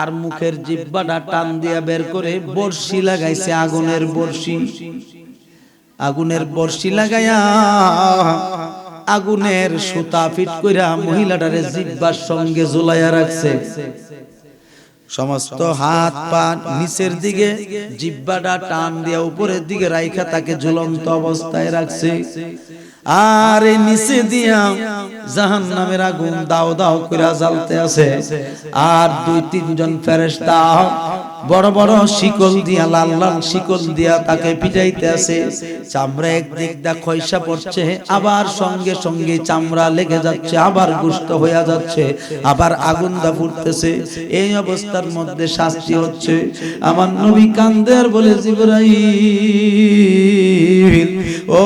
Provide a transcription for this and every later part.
আর মুখের জিহ্বাটা টান দিয়া বের করে বর্ষি লাগাইছে, আগুনের বর্ষি। আগুনের বর্ষি লাগাইয়া আগুনের সুতা ফিট কইরা মহিলাটারে জিহ্বার সঙ্গে ঝুলাইয়া রাখছে। সমস্ত হাত পা নিচের দিকে, জিহ্বাটা টান দিয়া উপরের দিকে রাইখা তাকে ঝুলন্ত অবস্থায় রাখছে। আর নিচে দিয়া জাহান্নামের আগুন দাও দাও কইরা জ্বলতে আছে। আর দুই তিনজন ফেরেশতা বড় বড় শিকল দিয়া, লাল লাল শিকল দিয়া তাকে পিটাইতে আছে। চামড়া একদিক দা খয়সা পড়ছে, আবার সঙ্গে সঙ্গে চামড়া লেগে যাচ্ছে, আবার গুস্ত হয়ে যাচ্ছে, আবার আগুন দা ফুটতেছে। এই অবস্থার মধ্যে শাস্তি হচ্ছে। আমার নবী কান্দে আর বলে, জিবরাইল, ও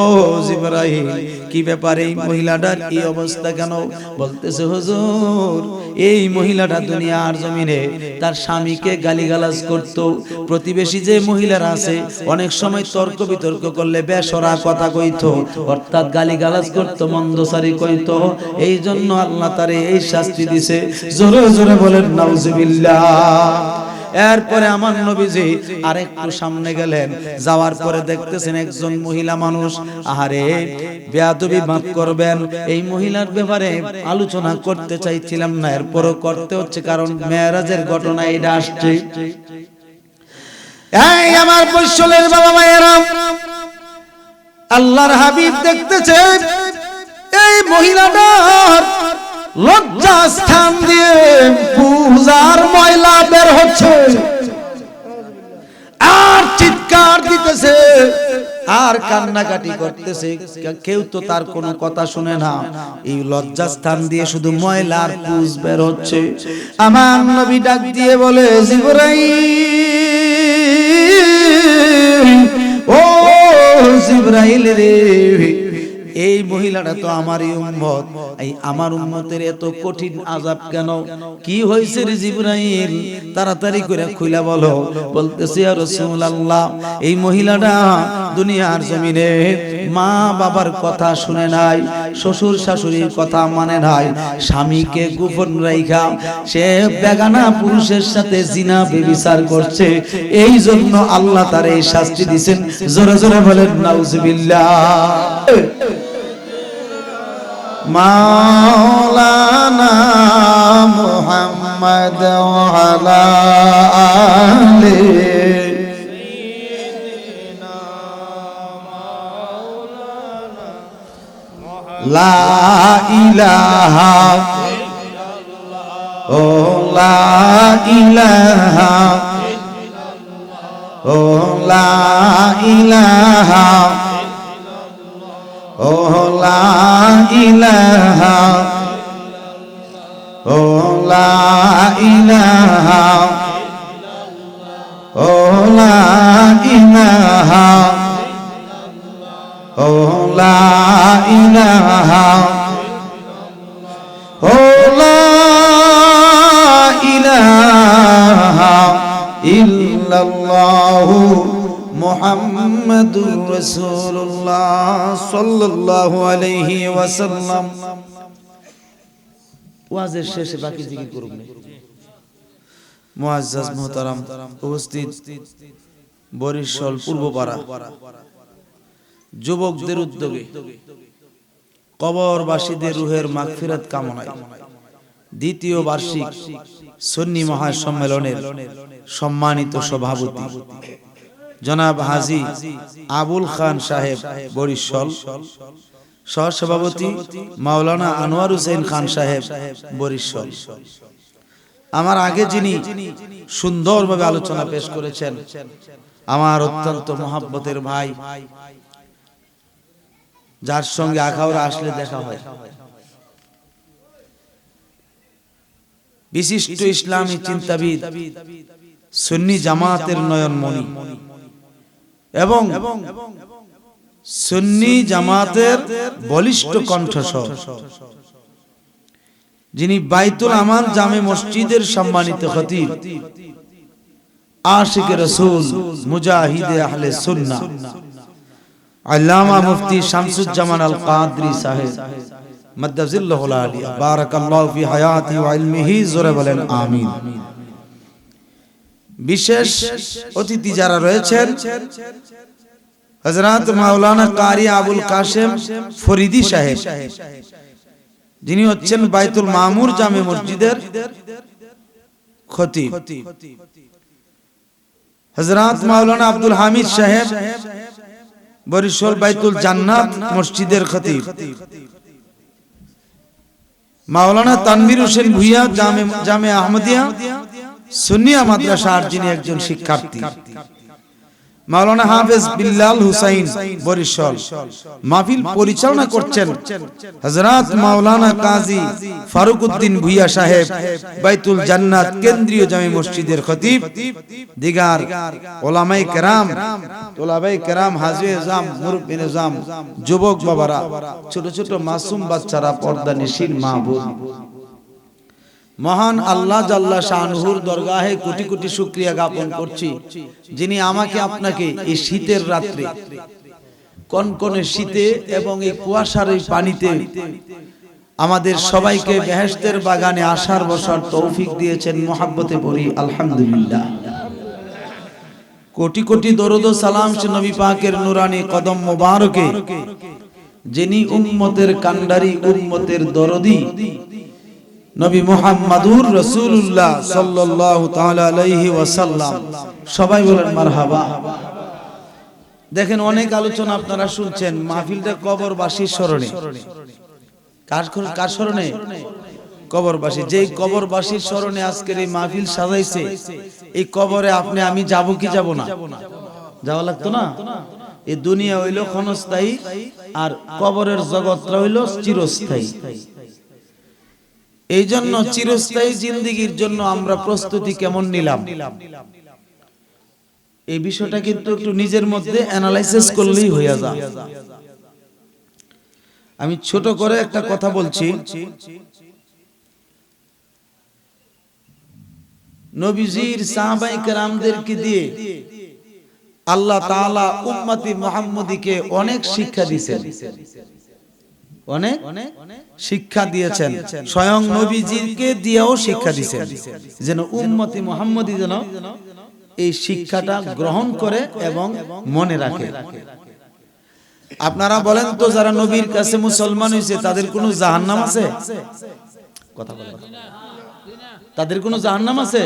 জিবরাইল, কি ব্যাপার, এই মহিলাটার এই অবস্থা কেন? বলতেছে, হুজুর, এই মহিলাটা দুনিয়ার জমিনে তার স্বামীকে গালিগালাজ করত। প্রতিবেশী যে মহিলারা আছে অনেক সময় তর্ক বিতর্ক করলে বেসরা কথা কইতো, অর্থাৎ গালিগালাজ করত, মন্দসারি কইতো। এই জন্য আল্লাহ তারে এই শাস্তি দিছে। জোরে জোরে বলেন নাউজুবিল্লাহ। এরপরে আমার নবীজি আরেকটু সামনে গেলেন, যাওয়ার পরে দেখতেছেন একজন মহিলা মানুষ, আহারে বেয়াদবি মাফ করবেন, এই মহিলার ব্যাপারে আলোচনা করতে চাইছিলাম না, এরপরও করতে হচ্ছে, কারণ মেরাজের ঘটনা এটা আসছে। এই আমার বৈশলের বাবা মায়েরা, আল্লাহর হাবিব দেখতেছে এই মহিলাটার লজ্জা স্থান দিয়ে পূজার ময়লা বের হচ্ছে, আর চিৎকার দিতেছে, আর কান্নাকাটি করতেছে। কেউ তো তার কোনো কথা শুনে না। এই লজ্জা স্থান দিয়ে শুধু ময়লার পুজ বের হচ্ছে। আমার নবী ডাক দিয়ে বলে, জিবরাইল, ও জিবরাইল রে, এই মহিলাটা তো আমারই উম্মত, এই আমার উম্মতের এত কঠিন আযাব কেন? কি হয়েছে রে জিবরাইল? তাড়াতাড়ি করে খুলে বলো। বলতেছে, ইয়া রাসূলুল্লাহ, এই মহিলাটা দুনিয়ার জমিনে মা বাবার কথা শুনে নাই, শ্বশুর শাশুড়ির কথা মানে নাই, স্বামীকে গোপন রাইখা সে বেগানা পুরুষের সাথে জিনা ব্যভিচার করছে। এই জন্য আল্লাহ তার এই শাস্তি দিবেন। জোরে জোরে বলেন নাউজুবিল্লাহ। মাওলানা মুহাম্মদ ওয়া আলা আলি সাইয়্যিদিনা মাওলানা লা ইলাহা ইল্লাল্লাহ, ও লা ইলাহা ইল্লাল্লাহ, ও লা ইলাহা, ও লা ইলাহা, ও লা ইলাহা, ও লা ইলাহা, ও লা ইলাহা, ও লা ইলাহা ইল্লাল্লাহু মুহাম্মাদুর রাসূলুল্লাহ সাল্লাল্লাহু আলাইহি ওয়াসাল্লাম। ওয়াজের শেষে বাকি জিকির করুন। মুআজ্জাজ মুহতারাম উপস্থিত, বরিশাল পূর্বপাড়া যুবকদের উদ্যোগে কবরবাসীদের রূহের মাগফিরাত কামনায় দ্বিতীয় বার্ষিক সুন্নি মহাসম্মেলনের সম্মানিত সভাপতি জনাব হাজী আবুল খান সাহেব বরিশাল, সহসভাপতি মাওলানা আনোয়ার হোসেন খান সাহেব বরিশাল। আমার আগে যিনি সুন্দরভাবে আলোচনা পেশ করেছেন, আমার অত্যন্ত মহব্বতের ভাই, যার সঙ্গে আখাউড়া আসলে দেখা হয়, বিশিষ্ট ইসলামী চিন্তাবিদ, সুন্নি জামাতের নয়নমণি এবং সুন্নি জামাতের বলিষ্ঠ কণ্ঠস্বর, যিনি বাইতুল আমান জামে মসজিদের সম্মানিত খতিব, আশিকে রাসূল, মুজাহিদে আহলে সুন্নাহ, আল্লামা মুফতি শামসুজ্জামান আল কাদরি সাহেব মাদ্দাজিল্লাহুল আলিয়া, বারাকাল্লাহু ফি হায়াতি ওয়া ইলমিহি। জোরে বলেন আমিন। বিশেষ অতিথি যারা রয়েছেন, হযরত মাওলানা কারি আবুল কাসেম ফরিদি সাহেব, যিনি হচ্ছেন বাইতুল মামুর জামে মসজিদের খতিব। হযরত মাওলানা আব্দুল হামিদ সাহেব বরিশাল বাইতুল জান্নাত মসজিদের খতিব। মাওলানা তানভীর হোসেন ভুইয়া জামে আহমদিয়া সুন্নিয়া মাদ্রাসার যিনি একজন শিক্ষার্থী। মাওলানা হাফেজ বিল্লাল হুসাইন বরিশাল। মাহফিল পরিচালনা করছেন হযরত মাওলানা কাজী ফারুক উদ্দিন ভুইয়া সাহেব বাইতুল জান্নাত কেন্দ্রীয় জামে মসজিদের খতিব। দিগার ওলামায়ে কেরাম হাজী নিজাম মুরব্বী নিজাম, যুবক বাবারা, ছোট ছোট মাসুম বাচ্চারা, পর্দা নিশিন মা বোন, মহান আল্লাহ জাল্লা শানুহুর দরগাহে কোটি কোটি শুকরিয়া জ্ঞাপন করছি, যিনি আমাকে আপনাকে এই শীতের রাত্রে, কনকনে শীতে এবং এই কুয়াশার এই পানিতে আমাদের সবাইকে বেহেশতের বাগানে আসার বসার তৌফিক দিয়েছেন। মুহাব্বতে পড়ি আলহামদুলিল্লাহ। কোটি কোটি দরুদ ও সালাম সে নবী পাকের নুরানি কদম মোবারকে, যিনি উম্মতের কান্ডারি, উম্মতের দরদি নবী মুহাম্মাদুর রাসূলুল্লাহ সাল্লাল্লাহু তাআলা আলাইহি ওয়াসাল্লাম। সবাই বলেন মারহাবা। দেখেন, অনেক আলোচনা আপনারা শুনছেন, মাহফিলটা কবরবাসীর স্মরণে। কার স্মরণে? কবরবাসী। যেই কবরবাসীর স্মরণে আজকের এই মাহফিল সাজাইছে, এই কবরে আপনি আমি যাব কি যাব না? যাওয়া লাগতো না? এই দুনিয়া হইল ক্ষণস্থায়ী, আর কবরের জগৎটা হইল চিরস্থায়ী। এই জন্য চিরস্থায়ী জিন্দেগির জন্য আমরা প্রস্তুতি কেমন নিলাম, এই বিষয়টা কিন্তু একটু নিজের মধ্যে অ্যানালাইসিস করলেই হয়ে যায়। আমি ছোট করে একটা কথা বলছি। নবীজির সাহাবায়ে কেরামদেরকে দিয়ে আল্লাহ তাআলা উম্মতি মুহাম্মদীকে অনেক শিক্ষা দিয়েছেন, অনেক শিক্ষা দিয়েছেন। স্বয়ং নবীজিকে দিয়েও শিক্ষা দিয়েছেন, যেন উম্মতি মুহাম্মদী যেন এই শিক্ষাটা গ্রহণ করে এবং মনে রাখে। আপনারা বলেন তো, যারা নবীর কাছে মুসলমান হয়েছে তাদের কোনো জাহান্নাম আছে? কথা বলেন। তাদের কোনো জাহান্নাম আছে?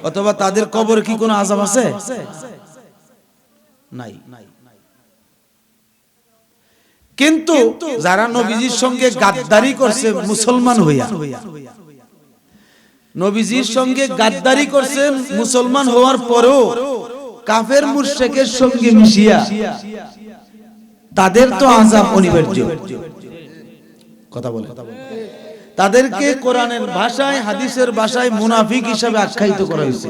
অথবা তাদের কবরে কি কোনো আযাব আছে? নাই। কিন্তু যারা নবীজির সঙ্গে গাদ্দারি করছে মুসলমান হইয়া, নবীজির সঙ্গে গাদ্দারি করছে মুসলমান হওয়ার পরেও কাফের মুশরিকের সঙ্গে মিশিয়া, তাদের তো আযাব অনিবার্য। কথা বলে। তাদেরকে কোরআনের ভাষায়, হাদিসের ভাষায় মুনাফিক হিসেবে আখ্যায়িত করা হয়েছে।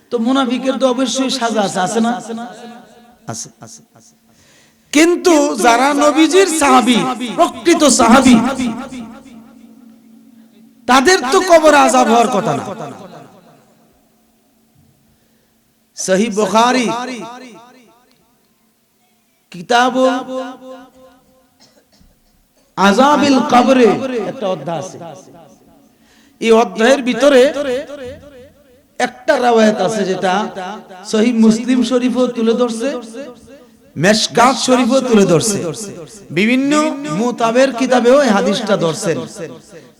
তো মুনাফিকের তো অবশ্যই সাজা আছে না? আছে। কিন্তু যারা নবীজির সাহাবী, প্রকৃত সাহাবী, তাদের তো কবর আযাব হওয়ার কথা না। সহিহ বুখারী কিতাবুল আযাবিল কবরে একটা অধ্যায় আছে। এই অধ্যায়ের ভিতরে একটা riwayat আছে, যেটা সহিহ মুসলিম শরীফও তুলে ধরছে, মেশকাত শরীফও তুলে ধরছে, বিভিন্ন মুতাবের কিতাবেও এই হাদিসটা ধরছেন,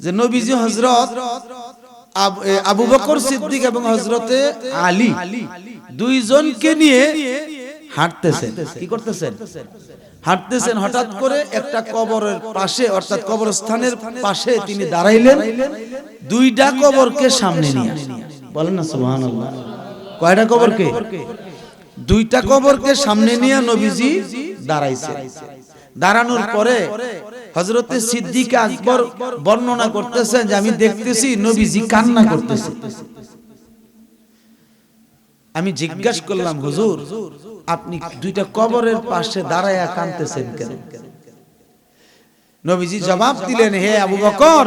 যে নবীজি হযরত আবু বকর সিদ্দিক এবং হযরতে আলী দুইজনকে নিয়ে হাঁটতেছেন। কি করতেছেন? হাঁটতেছেন। হঠাৎ করে একটা কবরের পাশে, অর্থাৎ কবরস্থানের পাশে তিনি দাঁড়াইলেন, দুইটা কবরকে সামনে নিয়ে। বলেন না সুবহানাল্লাহ। কয়টা কবরকে? দুইটা কবরকে সামনে নিয়ে নবীজি দাঁড়াইছে। দাঁড়ানোর পরে হযরতে সিদ্দিক আকবর বর্ণনা করতেছেন যে আমি দেখতেছি নবীজি কান্না করতেছে। আমি জিজ্ঞাসা করলাম, হুজুর আপনি দুইটা কবরের পাশে দাঁড়ায়া কাঁদতেছেন কেন? নবীজি জবাব দিলেন, হে আবু বকর,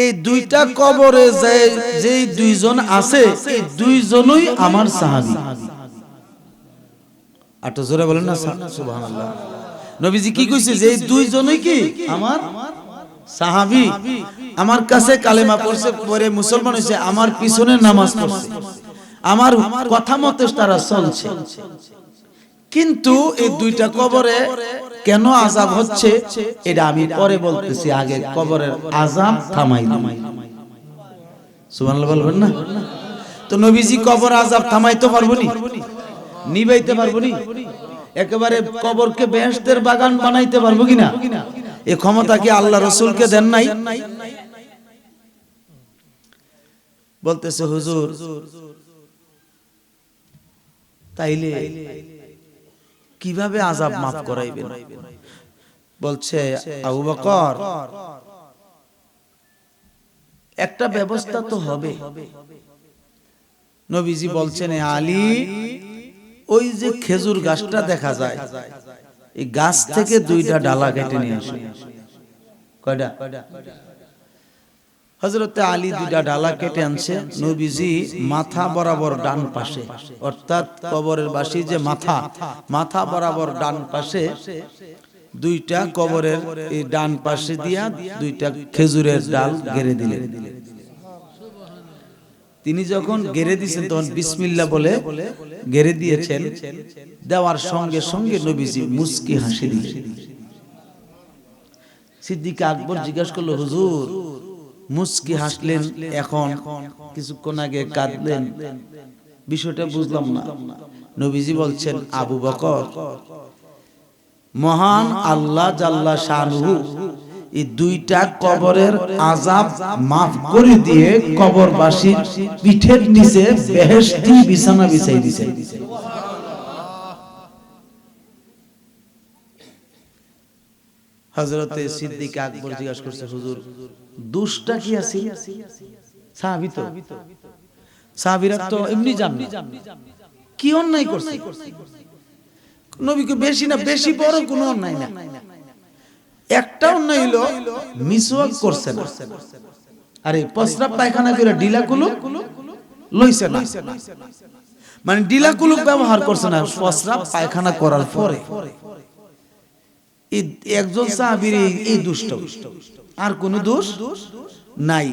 এই দুইটা কবরে যে দুইজন আছে, এই দুইজনই আমার সাহাবী। আর তো জোরে বলেন না সুবহানাল্লাহ। নবীজি কি কইছে? যে এই দুইজনই কি আমার সাহাবী আমার কাছে কালেমা পড়ছে, পরে মুসলমান হয়েছে, আমার পিছনে নামাজ পড়ছে, আমার কথা মতো তারা চলছে। কিন্তু এই দুইটা কবরে কেন আযাব হচ্ছে এটা আমি পরে বলতেছি, আগে কবরের আযাব থামাই। সুবহানাল্লাহ বলবেন না? তো নবীজি কবর আযাব থামাইতে পারবো নি, নিবাইতে পারবো নি, একেবারে কবরকে বেহেশতের বাগান বানাইতে পারবো কিনা? এই ক্ষমতা কি আল্লাহ রাসূলকে দেন নাই? বলতেছে হুজুর তাইলে কিভাবে আযাব মাফ করাইবেন? বলছে আবু বকর একটা ব্যবস্থা তো হবে। নবীজি বলছেন আলী, ওই যে খেজুর গাছটা দেখা যায়, এই গাছ থেকে দুইটা ডালা কেটে নিয়ে আসো। কয়টা? হযরত আলী দুইটা ডালা কেটে আনছে। নবীজি মাথা বরাবর ডান পাশে, অর্থাৎ কবরের বাসি যে মাথা বরাবর ডান পাশে দুইটা কবরের এই ডান পাশে দিয়া দুইটা খেজুরের ডাল গেড়ে দিলেন। তিনি যখন গেড়ে দিয়েছেন তখন বিসমিল্লাহ বলে গেড়ে দিয়েছেন। দেওয়ার সঙ্গে সঙ্গে নবীজি মুস্কি হাসি দিলেন। সিদ্দিক আকবর জিজ্ঞাসা করলো, হুজুর মুস্কি হাসলেন, এখন কিছুক্ষণ আগে কাঁদলেন, বিষয়টা বুঝলাম না। নবীজি বলছেন, আবু বকর, মহান আল্লাহ জাল্লা শানুহু এই দুইটা কবরের আযাব মাফ করে দিয়ে কবরবাসীর পিঠের নিচে বেহেশতি বিছানা বিছাই দিয়েছে। হযরতে সিদ্দিক আকবর জিজ্ঞাসা করছে, হুজুর দোষটা কি আছে? সাহাবী তো, সাহাবীরা তো এমনি জানে কি অন্যায় করছে। নবীকে বেশি না বেশি বড় কোনো অন্যায় না, একটা অন্যায় হলো মিসওয়াক করছে না, আরে প্রস্রাব পায়খানা করে ডিলাকুলুক লইছে না, মানে ডিলাকুলুক ব্যবহার করছে না প্রস্রাব পায়খানা করার পরে। একজন সাহাবীর এই দুষ্ট, আর কোন দোষ নাই।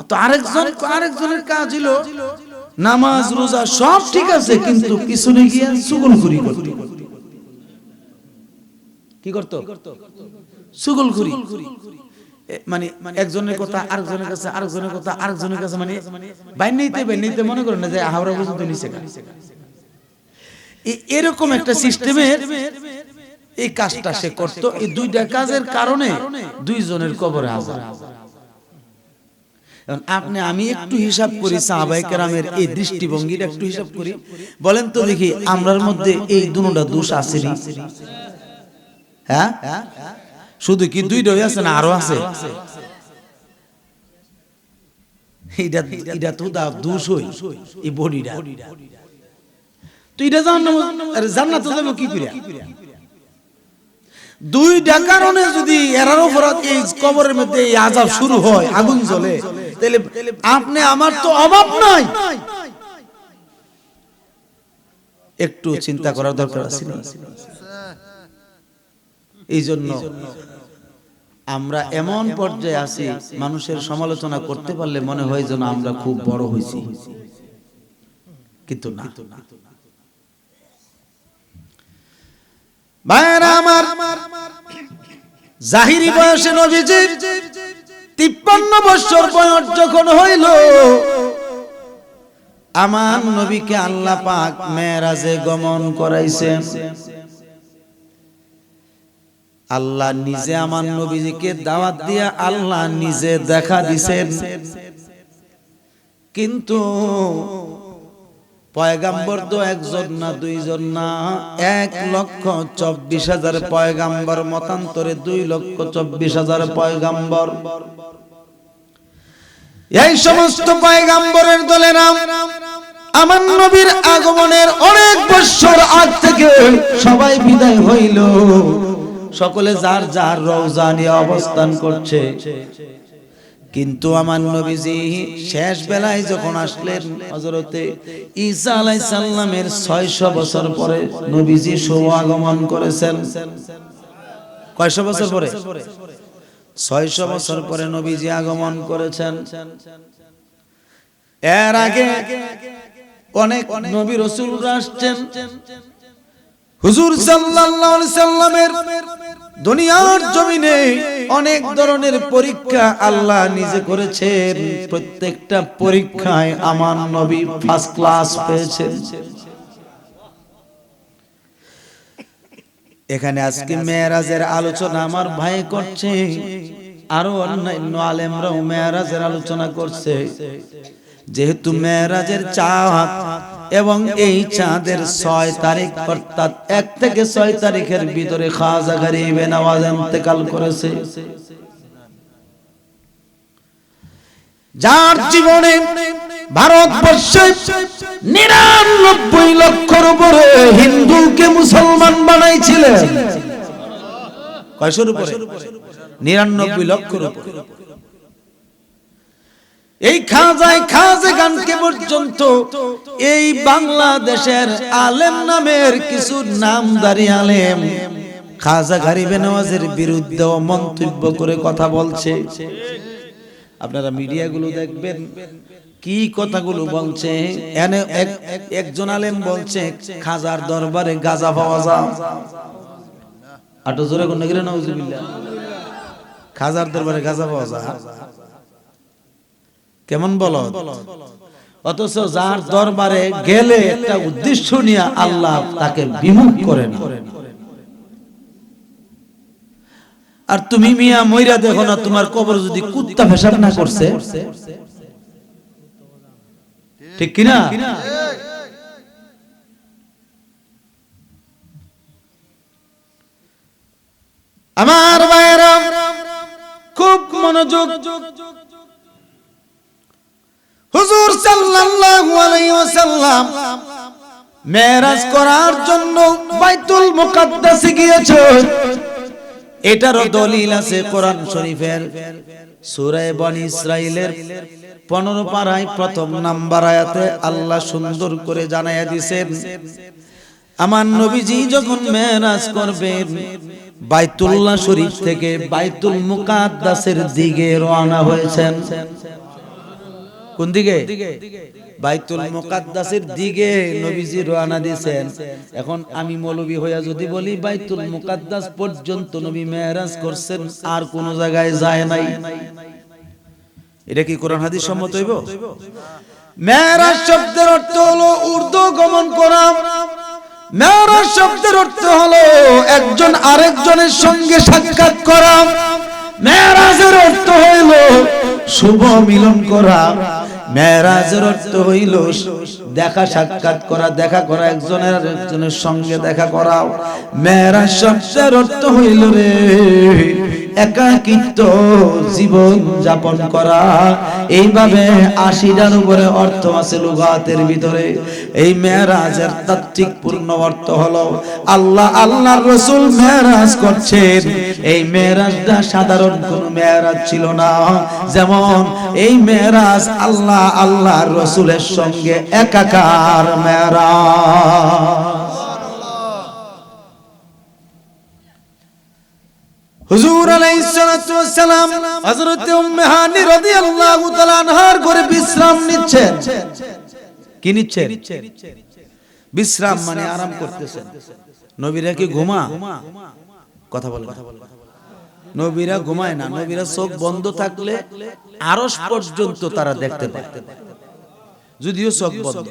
তো আরেকজনের কাজ হলো নামাজ রোজা সব ঠিক আছে, কিন্তু পিছনে গিয়ে চুগলখুরি করত। কি করত? চুগলখুরি, মানে একজনের কথা আরেকজনের কাছে, আরেকজনের কথা আরেকজনের কাছে, মানে বাইনাইতে মনে করেন না যে হাওড়া পর্যন্ত নিচে। এরকম একটা সিস্টেমের এই কাজটা সে করত। এই দুইটা কাজের কারণে দুইজনের কবরে আযাব। আপনি আমি একটু হিসাব করি, সাহাবায়ে কেরামের এই দৃষ্টিভঙ্গিটা একটু হিসাব করি, বলেন তো দেখি আমরার মধ্যে এই দুটোটা দোষ আছে নি? হ্যাঁ, শুধু কি দুইটাই আছে না আরো আছে? এটা তো দোষ হই এই বডিটা, তো এটা জান্নাতে যাবে কি করে? দুইটা কারণে যদি এরার অপরাধ এই কবরের মধ্যে এই আযাব শুরু হয়, আগুন জ্বলে, তাহলে আপনি আমার তো অভাব নাই। একটু চিন্তা করার দরকার আছে। এই জন্য আমরা এমন পর্যায়ে আছি, মানুষের সমালোচনা করতে পারলে মনে হয় যেন আমরা খুব বড় হয়েছি, কিন্তু না। ভাইরা আমার, জাহিরি বয়সে নবীজি 53 বছর বয়স যখন হইল, আমার নবীকে আল্লাহ পাক মেরাজে গমন করাইছেন। আল্লাহ নিজে আমার নবীজিকে দাওয়াত দিয়া আল্লাহ নিজে দেখা দিছেন। কিন্তু পয়গাম্বর তো একজন না, দুইজন না, 1,24,000 পয়গাম্বর, মতান্তরে 2,24,000 পয়গাম্বর। এই সমস্ত পয়গাম্বরের দলে নাম আমার নবীর আগমনের অনেক বছর আগ থেকে সবাই বিদায় হইল, সকলে যার যার রওজা নিয়ে অবস্থান করছে। কিন্তু আমার নবীজি শেষ বেলায় যখন আসলেন, হযরতে ঈসা আলাইহিস সালামের 600 বছর পরে নবীজি আগমন করেছেন। কয়শো বছর পরে? 600 বছর পরে নবীজি আগমন করেছেন। এর আগে অনেক নবী রাসূলরা আসছেন। হুজুর সাল্লাল্লাহু আলাইহি সাল্লামের দুনিয়ার জমিনে অনেক ধরনের পরীক্ষা আল্লাহ নিজে করেছেন। প্রত্যেকটা পরীক্ষায় আমার নবী ফার্স্ট ক্লাস পেয়েছেন। এখানে আজকে মেরাজের আলোচনা আমার ভাই করছে, আরো অন্যান্য আলেমরাও মেরাজের আলোচনা করছে। যেহেতু মেরাজের চাঁদ এবং এই চাঁদের 6 তারিখ অর্থাৎ 1 থেকে 6 তারিখের ভিতরে খাজা গরিবে নওয়াজ ইন্তেকাল করেছে। যার জীবনে ভারতবর্ষে 99 লক্ষের উপরে হিন্দুকে মুসলমান বানাইছিলেন। কয়শোর উপরে? 99 লক্ষের উপরে। এই খাজাগানকে পর্যন্ত এই বাংলাদেশের আলেম নামের কিছু নামদারি আলেম খাজা গরিবে নওয়াজের বিরুদ্ধে মন্তব্য করে কথা বলছে। আপনারা মিডিয়াগুলো দেখবেন কি কথাগুলো বলছে। এনে একজন আলেম বলছে খাজার দরবারে গাঁজা পাওয়া যায়। আটো জোরে কোন গেলে নাউজুবিল্লাহ। খাজার দরবারে গাঁজা পাওয়া যায়, কেমন বলো? অথচ যার দরবারে গেলে একটা উদ্দেশ্য নিয়ে আল্লাহ তাকে বিমুখ করেন। আর তুমি মিয়া মইরা দেখো না, তোমার কবর যদি কুত্তা পেশাব না করছে, ঠিক কিনা? আমার ভাইরা খুব মনোযোগ। হুজুর সাল্লাল্লাহু আলাইহি ওয়াসাল্লাম মেরাজ করার জন্য বাইতুল মুকাদ্দাসে গিয়েছেন। এটারও দলিল আছে কোরআন শরীফের সূরা বনী ইসরাইলের 15 পারায় প্রথম নাম্বার আয়াতে আল্লাহ সুন্দর করে জানায়া দিয়েছেন, আমার নবীজি যখন মেরাজ করবেন বাইতুল্লাহ শরীফ থেকে বাইতুল মুকাদ্দাসের দিকে রওনা হয়েছেন। কোন দিকে? বাইতুল মুকাদ্দাসের দিকে নবীজি রওনা দিয়েছেন। এখন আমি মৌলবী হইয়া যদি বলি বাইতুল মুকাদ্দাস পর্যন্ত নবী মেরাজ করছেন, আর কোন জায়গায় যায় নাই, এটা কি কোরআন হাদিস সম্মত হইব? মেরাজ শব্দের অর্থ হলো ঊর্ধ্ব গমন করা। মেরাজ শব্দের অর্থ হলো একজন আরেকজনের সঙ্গে সাক্ষাৎ করা। মেরাজের অর্থ হইল শুভ মিলন করা। মেরাজের অর্থ হইল দেখা সাক্ষাৎ করা, দেখা করা, একজনের আরেকজনের সঙ্গে দেখা করা। মেরাজ শব্দের অর্থ হইল রে একাকিত্ব জীবন যাপন করা। এইভাবে 80টার উপরে অর্থ আছে লুগাতের ভিতরে। এই মেরাজের তাত্ত্বিক পূর্ণ অর্থ হলো আল্লাহ আল্লাহর রাসূল মেরাজ করছেন। এই মেরাজটা সাধারণ কোন মেরাজ ছিল না, যেমন এই মেরাজ আল্লাহ আল্লাহর রাসূলের সঙ্গে একাকার মেরাজ। হুজুর আলাইহিস সালাতু ওয়াস সালাম হযরত উম্মে হানি রাদিয়াল্লাহু তাআলা আনহার ঘরে বিশ্রাম নিচ্ছেন। কি নিচ্ছেন? বিশ্রাম মানে আরাম করতেছেন। নবীরা কি ঘুমা? কথা বলেন। নবীরা ঘুমায় না। নবীরা চোখ বন্ধ থাকলে আরশ পর্যন্ত তারা দেখতে পায়, যদিও চোখ বন্ধ।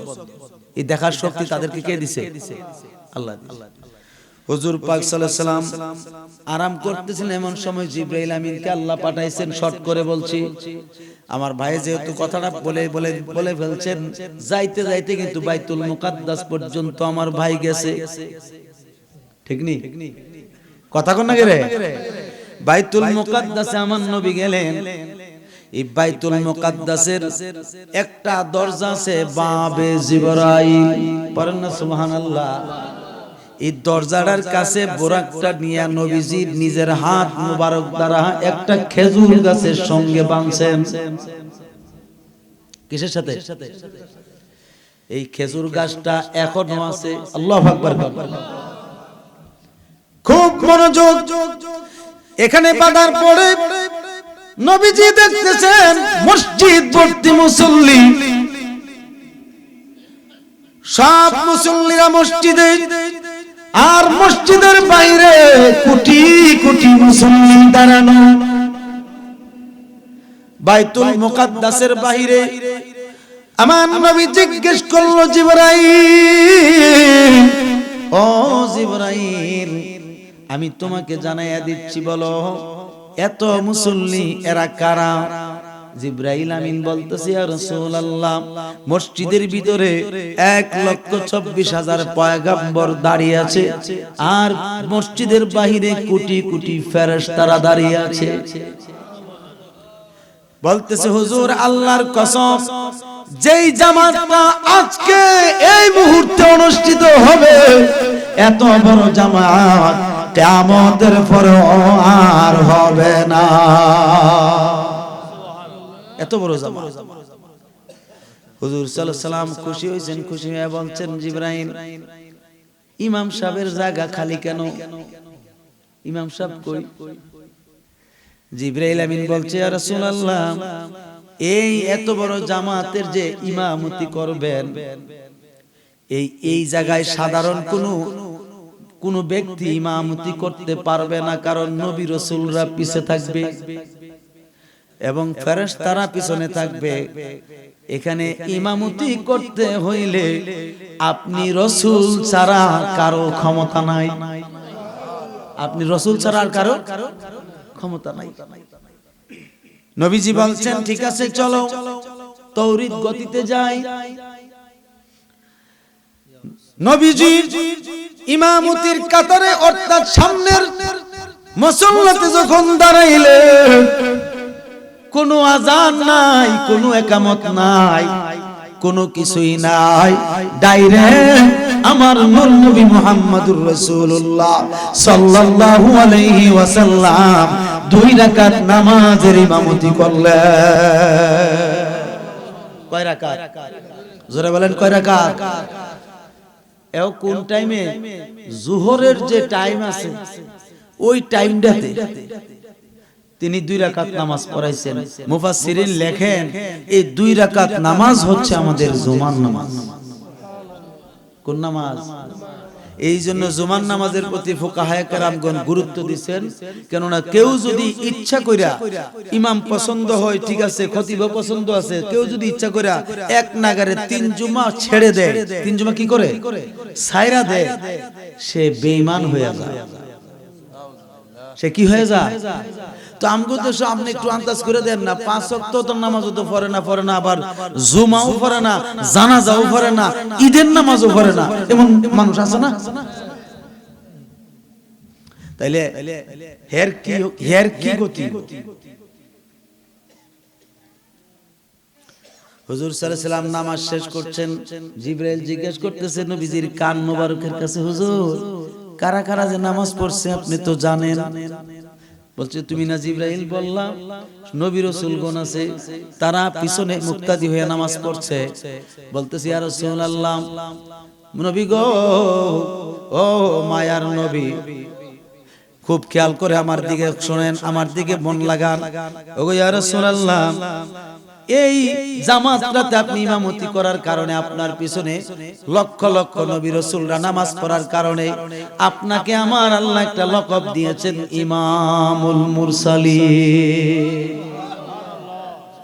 এই দেখার শক্তি তাদেরকে কে দিয়েছে? আল্লাহ। হুজুর পাক সাল্লাল্লাহু আলাইহি সাল্লাম আরাম করতেছেন, এমন সময় জিবরাইল আমিনকে আল্লাহ পাঠাইছেন। শর্ট করে বলছি, আমার ভাই যেহেতু কথাটা বলে ফেলছেন, যাইতে যাইতে কিন্তু বাইতুল মুকাদ্দাস পর্যন্ত আমার ভাই গেছে, ঠিক নি? কথা কোন না গেলে বাইতুল মুকাদ্দাসে আমার নবী গেলেন। এই বাইতুল মুকাদ্দাসের একটা দরজা আছে বাবে জিবরাইল, পড়েন না সুবহানাল্লাহ। এই দরজাটার কাছে বোরাকটা নিয়ে নবীজি নিজের হাত মুবারক দ্বারা একটা খেজুর গাছের সঙ্গে বাঁধছেন। কিসের সাথে? এই খেজুর গাছটা এখনো আছে। আল্লাহু আকবার। খুব মনোযোগ। এখানে বাঁধার পরে নবীজি দেখতেছেন মসজিদ ভর্তি মুসল্লি, সব মুসল্লিরা মসজিদে, আর মসজিদের বাইরে কোটি কোটি মুসল্লি দাঁড়ানো। বাইতুল মুকাদ্দাসের বাইরে আমার নবী জিজ্ঞেস করলো, জিবরাইল, ও জিবরাইল, আমি তোমাকে জানাইয়া দিচ্ছি, বলো এত মুসল্লি এরা কারা? জিবরাইল আমিন বলতেছে, ইয়া রাসূলুল্লাহ, মসজিদের ভিতরে 1,26,000 পয়গম্বর দাঁড়িয়ে আছে, আর মসজিদের বাহিরে কোটি কোটি ফেরেশতারা দাঁড়িয়ে আছে। বলতেছে, হুজুর আল্লাহর কসম, যেই জামাতটা আজকে এই মুহূর্তে অনুষ্ঠিত হবে, এত বড় জামাত কিয়ামতের পরে আর হবে না। এত বড় জামাত। হুজুর সাল্লাল্লাহু আলাইহি সাল্লাম খুশি হয়েছেন, খুশি হয়ে বলছেন, জিবরাইল, ইমাম সাহেবের জায়গা খালি কেন? ইমাম সাহেব কই? জিবরাইল আমিন বলছে, ইয়া রাসূলুল্লাহ, এই এত বড় জামাতের যে ইমামতি করবেন, এই জায়গায় সাধারণ কোন ব্যক্তি ইমামতি করতে পারবে না, কারণ নবী রাসূলরা পিছে থাকবে এবং ফেরেশতারা পিছনে থাকবে। এখানে ইমামতি করতে হইলে আপনি রাসূল ছাড়া কারো ক্ষমতা নাই, আপনি রাসূল ছাড়া আর কারো ক্ষমতা নাই। নবীজি বলছেন, ঠিক আছে চলো তৌরিত গতিতে যাই। নবীজি ইমামতির কাতারে, অর্থাৎ সামনের মুসল্লাতে যখন দাঁড়াইলেন, কোনো আযান নাই, কোনো ইকামত নাই, কোনো কিছুই নাই, ডাইরেক্ট আমার নূর নবী মুহাম্মদুর রাসূলুল্লাহ সাল্লাল্লাহু আলাইহি ওয়াসাল্লাম 2 রাকাত নামাজের ইমামতি করলেন। কয় রাকাত? জোরে বলেন, কয় রাকাত? এও কোন টাইমে? যোহরের যে টাইম আছে ওই টাইমটাতে তিনি 2 রাকাত নামাজ পড়াইছেন। মুফাসসিরিন লেখেন, এই 2 রাকাত নামাজ হচ্ছে আমাদের জুমার নামাজ। কোন নামাজ? এই জন্য জুমার নামাজের প্রতি ফুকাহায়ে কেরামগণ গুরুত্ব দিবেন, কেননা কেউ যদি ইচ্ছা কইরা, ইমাম পছন্দ হয় ঠিক আছে, খতিব পছন্দ আছে, কেউ যদি ইচ্ছা কইরা এক নাগারে 3 জুমা ছেড়ে দেয়, 3 জুমা কি করে ছাইরা দেয়, সে বেঈমান হয়ে যায়। সে কি হয়ে যায়? তো আমগো তো আপনি একটু আন্দাজ করে দেন না, 5 ওয়াক্ত তো নামাজও তো পড়ে না, আবার জুমাও পড়ে না, জানাজাও পড়ে না, ঈদের নামাজও পড়ে না, এমন মানুষ আছে না? তাইলে হের কি গতি? হুজুর সাল্লাল্লাহু আলাইহি সাল্লাম নামাজ শেষ করছেন, জিবরাইল জিজ্ঞেস করতেছে নবীজির কান মোবারকের কাছে, হুজুর কারা কারা যে নামাজ পড়ছে আপনি তো জানেন? বলছে, তুমি না জিবরাইল বললাম নবী রাসূলগণ আছে, তারা পিছনে মুক্তাদি হয়ে নামাজ পড়ছে। বলতেছি, ইয়া রাসূলুল্লাহ, নবী গো, ও মায়ার নবী, খুব খেয়াল করে আমার দিকে শুনেন, আমার দিকে মন লাগান। ওগো ইয়া রাসূলুল্লাহ, এই জামাতটাতে আপনি ইমামতি করার কারণে, আপনার পিছনে লক্ষ লক্ষ নবী রাসূলরা নামাজ পড়ার কারণে আপনাকে আমার আল্লাহ একটা লকব দিয়েছেন, ইমামুল মুরসালিন।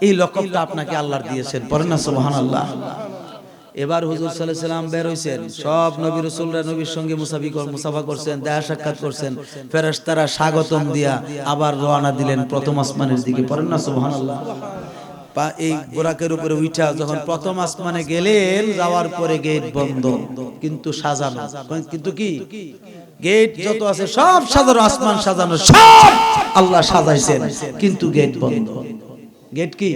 এই লকবটা আপনাকে আল্লাহ দিয়েছেন, পড়েন না সুবহানাল্লাহ। এবার হুজুর সাল্লাল্লাহু আলাইহি সাল্লাম বের হইছেন, সব নবী রাসূলরা নবীর সঙ্গে মুসাফা করছেন, দেখা সাক্ষাৎ করছেন, ফেরেশতারা স্বাগতম দিয়া আবার রওনা দিলেন প্রথম আসমানের দিকে, পড়েন না সুবহানাল্লাহ। এই গোরাকের উপরে উঠা যখন প্রথম আসমানে গেলেন, যাওয়ার পরে গেট বন্ধ, কিন্তু সাজানো। কিন্তু কি গেট যত আছে সব সাজানো, আসমান সাজানো, সব আল্লাহ সাজাইছেন, কিন্তু গেট বন্ধ। গেট কি?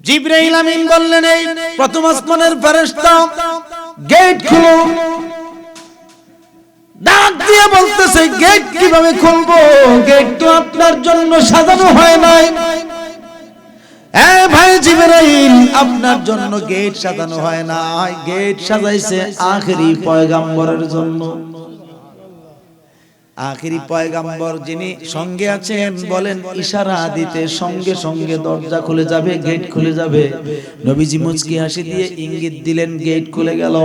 জিবরাইল আমিন বললেন, এই প্রথম আসমানের ফেরেশতা গেট খুলো। ডাক দিয়ে বলতেছে, গেট কিভাবে খুলবো? গেট তো আপনার জন্য সাজানো হয় নাই। ভাই জিবরাইল, আপনার জন্য গেট সাজানো হয় না, গেট সাজাইছে আখেরি পয়গম্বরের জন্য। আখেরি পয়গাম্বর যিনি সঙ্গে আছেন বলেন ইশারা দিতে সঙ্গে সঙ্গে দরজা খুলে যাবে, গেট খুলে যাবে। নবীজি মুচকি হাসি দিয়ে ইঙ্গিত দিলেন, গেট খুলে গেল।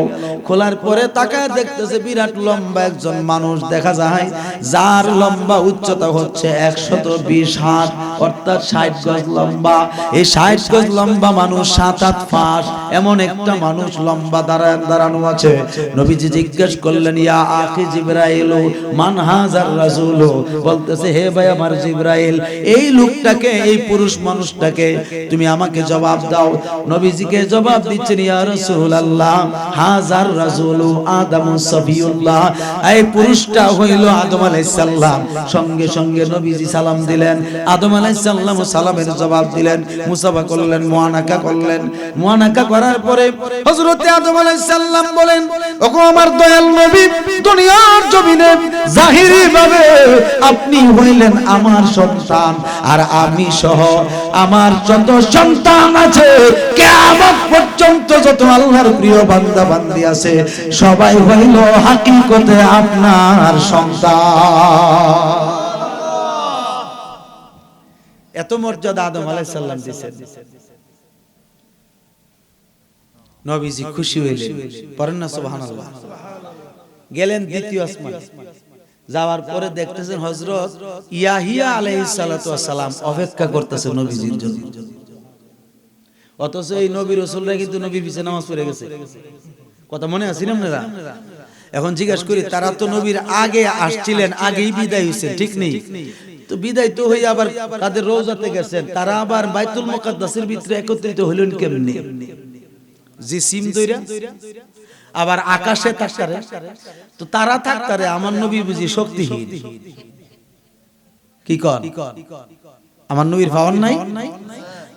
খোলার পরে তাকায় দেখতেছে বিরাট লম্বা একজন মানুষ দেখা যায়, যার লম্বা উচ্চতা হচ্ছে 120 হাত, অর্থাৎ 60 গজ লম্বা। এই 60 গজ লম্বা মানুষ 7-8 ফাস, এমন একটা মানুষ লম্বা দাঁড়ানো আছে। নবীজি জিজ্ঞেস করলেন, ইয়া আখি জিবরাইল মান হাজার রাসূল, বলতেছে হে ভাই আমার জিবরাইল, এই লোকটাকে, এই পুরুষ মানুষটাকে তুমি আমাকে জবাব দাও। নবীজিকে জবাব দিচ্ছেন, ইয়া রাসূলুল্লাহ হাজার রাসূল আদম সফিউল্লাহ, এই পুরুষটা হইল আদম আলাইহিস সালাম। সঙ্গে সঙ্গে নবীজি সালাম দিলেন, আদম আলাইহিস সালাম সালামের জবাব দিলেন, মুসাফা করলেন, মুআনাকা করলেন। মুআনাকা করার পরে হযরতে আদম আলাইহিস সালাম বলেন, ওগো আমার দয়াল নবী, দুনিয়ার জমিনে জাহিরি ভাবে আপনি হইলেন আমার সন্তান, আর আমি সহ আমার যত সন্তান আছে কিয়ামত পর্যন্ত যত আল্লাহর প্রিয় বান্দা বান্দি আছে সবাই হইল হাকিকতে আপনার সন্তান। এত মর্যাদা আদম আলাইহিস সালাম দিয়েছেন। নবীজি খুশি হইলেন, পড়েন না সুবহানাল্লাহ। গেলেন দ্বিতীয় আসমান, যাওয়ার পরে দেখতেছেন হযরত ইয়াহিয়া আলাইহিস সালাতু ওয়াস সালাম অপেক্ষা করতেছে নবীজির জন্য। অথচ এই নবী রাসূলরা কিন্তু নবীর পিছে নামাজ পড়ে গেছে, কথা মনে আছে না আপনারা? এখন জিজ্ঞাসা করি, তারা তো নবীর আগে আসছিলেন, আগেই বিদায় হইছে, ঠিক নেই? তো বিদায় তো হই আবার তাদের রওজাতে গেছেন, তারা আবার বাইতুল মুকাদ্দাসের ভিতরে একত্রিত হলেন কেমনে? যে সিম দইরা আবার আকাশে থাকতারে, তো তারা থাকতারে, আমার নবী বুঝি শক্তিহীন? কি কর, আমার নবীর পাওয়ার নাই?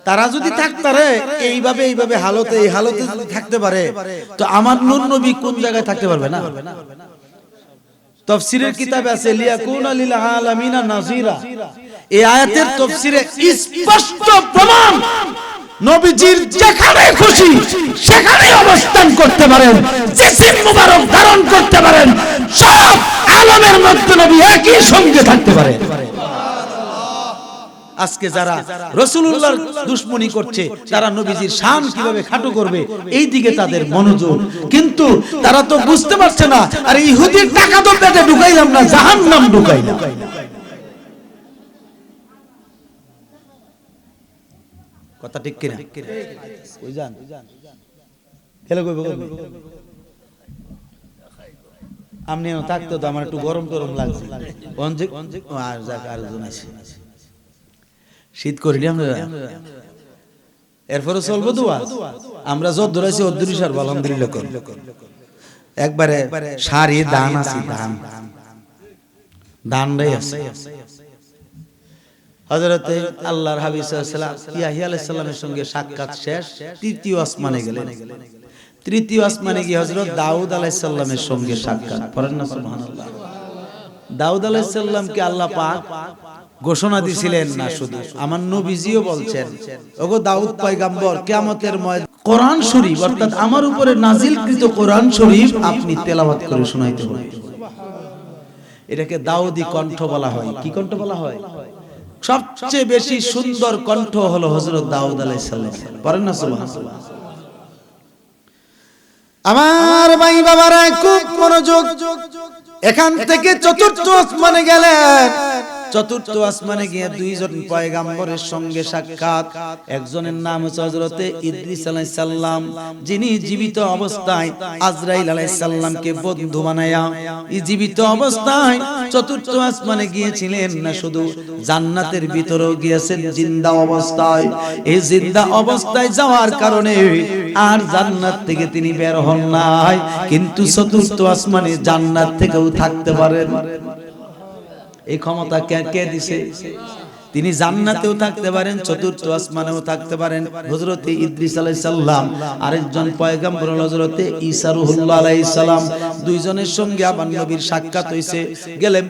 তারা যদি থাকতারে এইভাবে হালতে, এই হালতে যদি থাকতে পারে, তো আমার নূর নবী কোন জায়গায় থাকতে পারবে না? তাফসীরের কিতাবে আছে লিয়াকুনা লিল আলামিনা নাযীরা, এই আয়াতের তাফসীরে স্পষ্ট প্রমাণ, নবীজির যেখানে খুশি সেখানে অবস্থান করতে পারেন, জিসিম মুবারক ধারণ করতে পারেন, সব আলমের মধ্যে নবী একই সঙ্গে থাকতে পারেন। আজকে যারা রাসূলুল্লাহর দুশমনি করছে, তারা নবীজির শান কিভাবে খাটো করবে এই দিকে তাদের মনোযোগ, কিন্তু তারা তো বুঝতে পারছে না, আর ইহুদির টাকা তো পেটে ঢুকাইলাম না, জাহান্নাম ঢুকাইলাম। কথা ঠিক কিনা? ওই জান খেলে কইব আমনি থাকতো তো আমার একটু গরম গরম লাগছে, আর যাক আরেকজন আছে, শীত করি আমরা, এরপরে চলবো দোয়া। আমরা যত ধরেছি অদ্দুরি সার আলহামদুলিল্লাহ কর, একবারে সারি দান আছে, দানটাই আছে। হযরতে আল্লাহর হাবিব সাল্লাল্লাহু আলাইহি ওয়াসাল্লাম ইয়াহিয়া আলাইহিস সালামের সঙ্গে সাক্ষাৎ শেষ, তৃতীয় আসমানে গেলেন। তৃতীয় আসমানে গিয়ে হযরত দাউদ আলাইহিস সালামের সঙ্গে সাক্ষাৎ, পড়েন না সুবহানাল্লাহ। দাউদ আলাইহিস সালামকে আল্লাহ পাক ঘোষণা দিয়েছিলেন না শুধু, আমার নবীজিও বলছেন, ওগো দাউদ পয়গম্বর, কিয়ামতের ময়দানে কোরআন শরীফ, অর্থাৎ আমার উপরে নাজিলকৃত কোরআন শরীফ আপনি তেলাওয়াত করে শোনাইতে হবে। এটাকে দাউদি কণ্ঠ বলা হয়। কি কণ্ঠ বলা হয়? সবচেয়ে বেশি সুন্দর কণ্ঠ হলো হযরত দাউদ আলাইহিস সালাম, পড়েন না সুবহানাল্লাহ। আমার ভাই বাবারা খুব মনোযোগ, এখান থেকে চতুর্থ আসমানে গেলেন। চতুর্থ আসমানে গিয়ে দুইজন পয়গম্বরের সঙ্গে সাক্ষাৎ। একজনের নাম হচ্ছে হযরতে ইদ্রিস আলাইহিস সালাম, যিনি জীবিত অবস্থায় আজরাইল আলাইহিস সালামকে বন্ধু বানায়া এই জীবিত অবস্থায় চতুর্থ আসমানে গিয়েছিলেন। না শুধু জান্নাতের ভিতরেও গিয়েছেন জিন্দা অবস্থায়। এই জিন্দা অবস্থায় যাওয়ার কারণে আর জান্নাত থেকে তিনি বের হন নাই, কিন্তু চতুর্থ আসমানে জান্নাত থেকেও থাকতে পারেন। এই ক্ষমতা কে কে দিছে? তিনি জান্নাতেও থাকতে পারেন, চতুর্থ আসমানেও থাকতে পারেন। হযরতে ইদ্রিস আলাইহিস সালাম, আরেকজন পয়গম্বর হযরতে ঈসা রূহুল্লাহ আলাইহিস সালাম, দুইজনের সঙ্গে আবার নবীর সাক্ষাৎ হইছে। গেলেন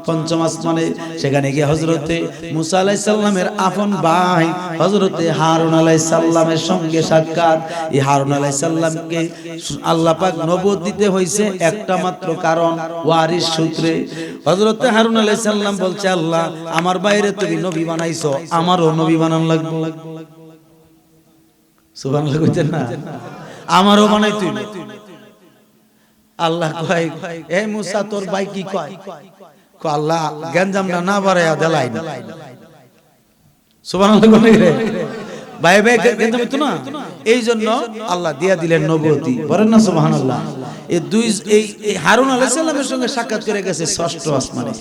পঞ্চম আসমানে, সেখানে গিয়ে হযরতে মুসা আলাইহিস সালামের আপন ভাই হযরতে হারুন আলাইহিস সালামের সঙ্গে সাক্ষাৎ। এই হারুন আলাইহিস সালামকে আল্লাহ পাক নবুয়ত দিতে হইছে একটা মাত্র কারণ, ওয়ারিস সূত্রে। হযরতে হারুন আলাইহিস সালাম বলছে, আল্লাহ আমার বাইরে তুমি নবী বানাইছো, আমারও নবী বানান লাগবে। সুবহানাল্লাহ কইতেন না, আমারও বানাইতে হইবে। আল্লাহ কয়, এ মুসা তোর ভাই কি কয়? কয় আল্লাহ গঞ্জাম না বাড়ায়া দেলাই না। সুবহানাল্লাহ কই রে ভাই ভাই গঞ্জাম তো না, এই জন্য আল্লাহ দিয়া দিলেন নবুয়তি। বলেন না সুবহানাল্লাহ। এই হারুন আলাইহিস সালামের সঙ্গে সাক্ষাৎ করে গেছে ষষ্ঠ আসমানে।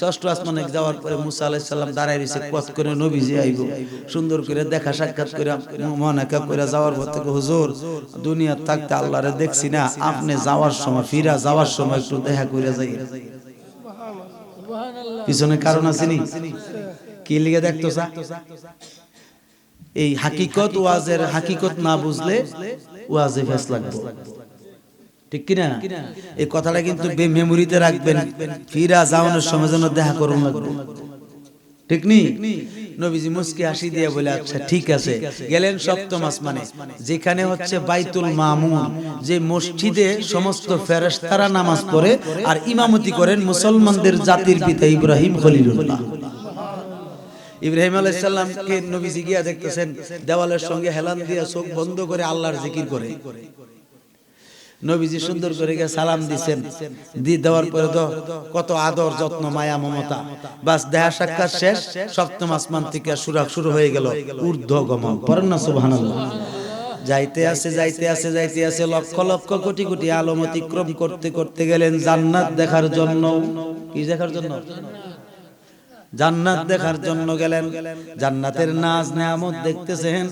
ষষ্ঠ আসমানে যাওয়ার পরে মুসা আলাইহিস সালাম দাঁড়ায় রইছে, কত করে নবীজি আইব। সুন্দর করে দেখা সাক্ষাৎ করে মনাকা করে যাওয়ার পর থেকে, হুজুর দুনিয়া থাকতে আল্লাহরে দেখছি না, আপনি যাওয়ার সময়, ফিরা যাওয়ার সময় একটু দেখা করে যাই। পিছনে কারণ আছে নি? কি লিগে দেখতো সা? এই হাকিকত, ওয়াজের হাকিকত না বুঝলে ওয়াজে ফেস লাগবে, ঠিক কিনা? এই কথাটা কিন্তু মেমোরিতে রাখবেন, ফিরা যাওয়ানোর সময় যেন দেখা করুন লাগবে, ঠিক নি? নবীজি মুস্কি হাসি দিয়ে বলে, আচ্ছা ঠিক আছে। গেলেন সপ্তম আসমানে, যেখানে হচ্ছে বাইতুল মামুন, যে মসজিদে সমস্ত ফেরেশতারা নামাজ পড়ে আর ইমামতি করেন মুসলমানদের জাতির পিতা ইব্রাহিম খলিলুল্লাহ। ইব্রাহিম আলাইহিস সালামকে নবীজি গিয়া দেখতেছেন, দেওয়ালের সঙ্গে হেলান দিয়ে চোখ বন্ধ করে আল্লাহর জিকির করে। নবীজি সুন্দর করে গিয়ে সালাম দিবেন, দেওয়ার পরে তো কত আদর যত্ন মায়া মমতা, বাস দেখা সাক্ষাৎ শেষ। সপ্তম আসমান থেকে শুরু হয়ে গেল ঊর্ধ্বগমন। পড়েন না সুবহানাল্লাহ। যাইতে আছে যাইতে আছে যাইতে আছে, লক্ষ লক্ষ কোটি কোটি আলম অতিক্রম করতে করতে গেলেন জান্নাত দেখার জন্য। কি দেখার জন্য? জান্নাত দেখার জন্য গেলেন। জান্নাতের নাজ নেয়ামত দেখতেছেন।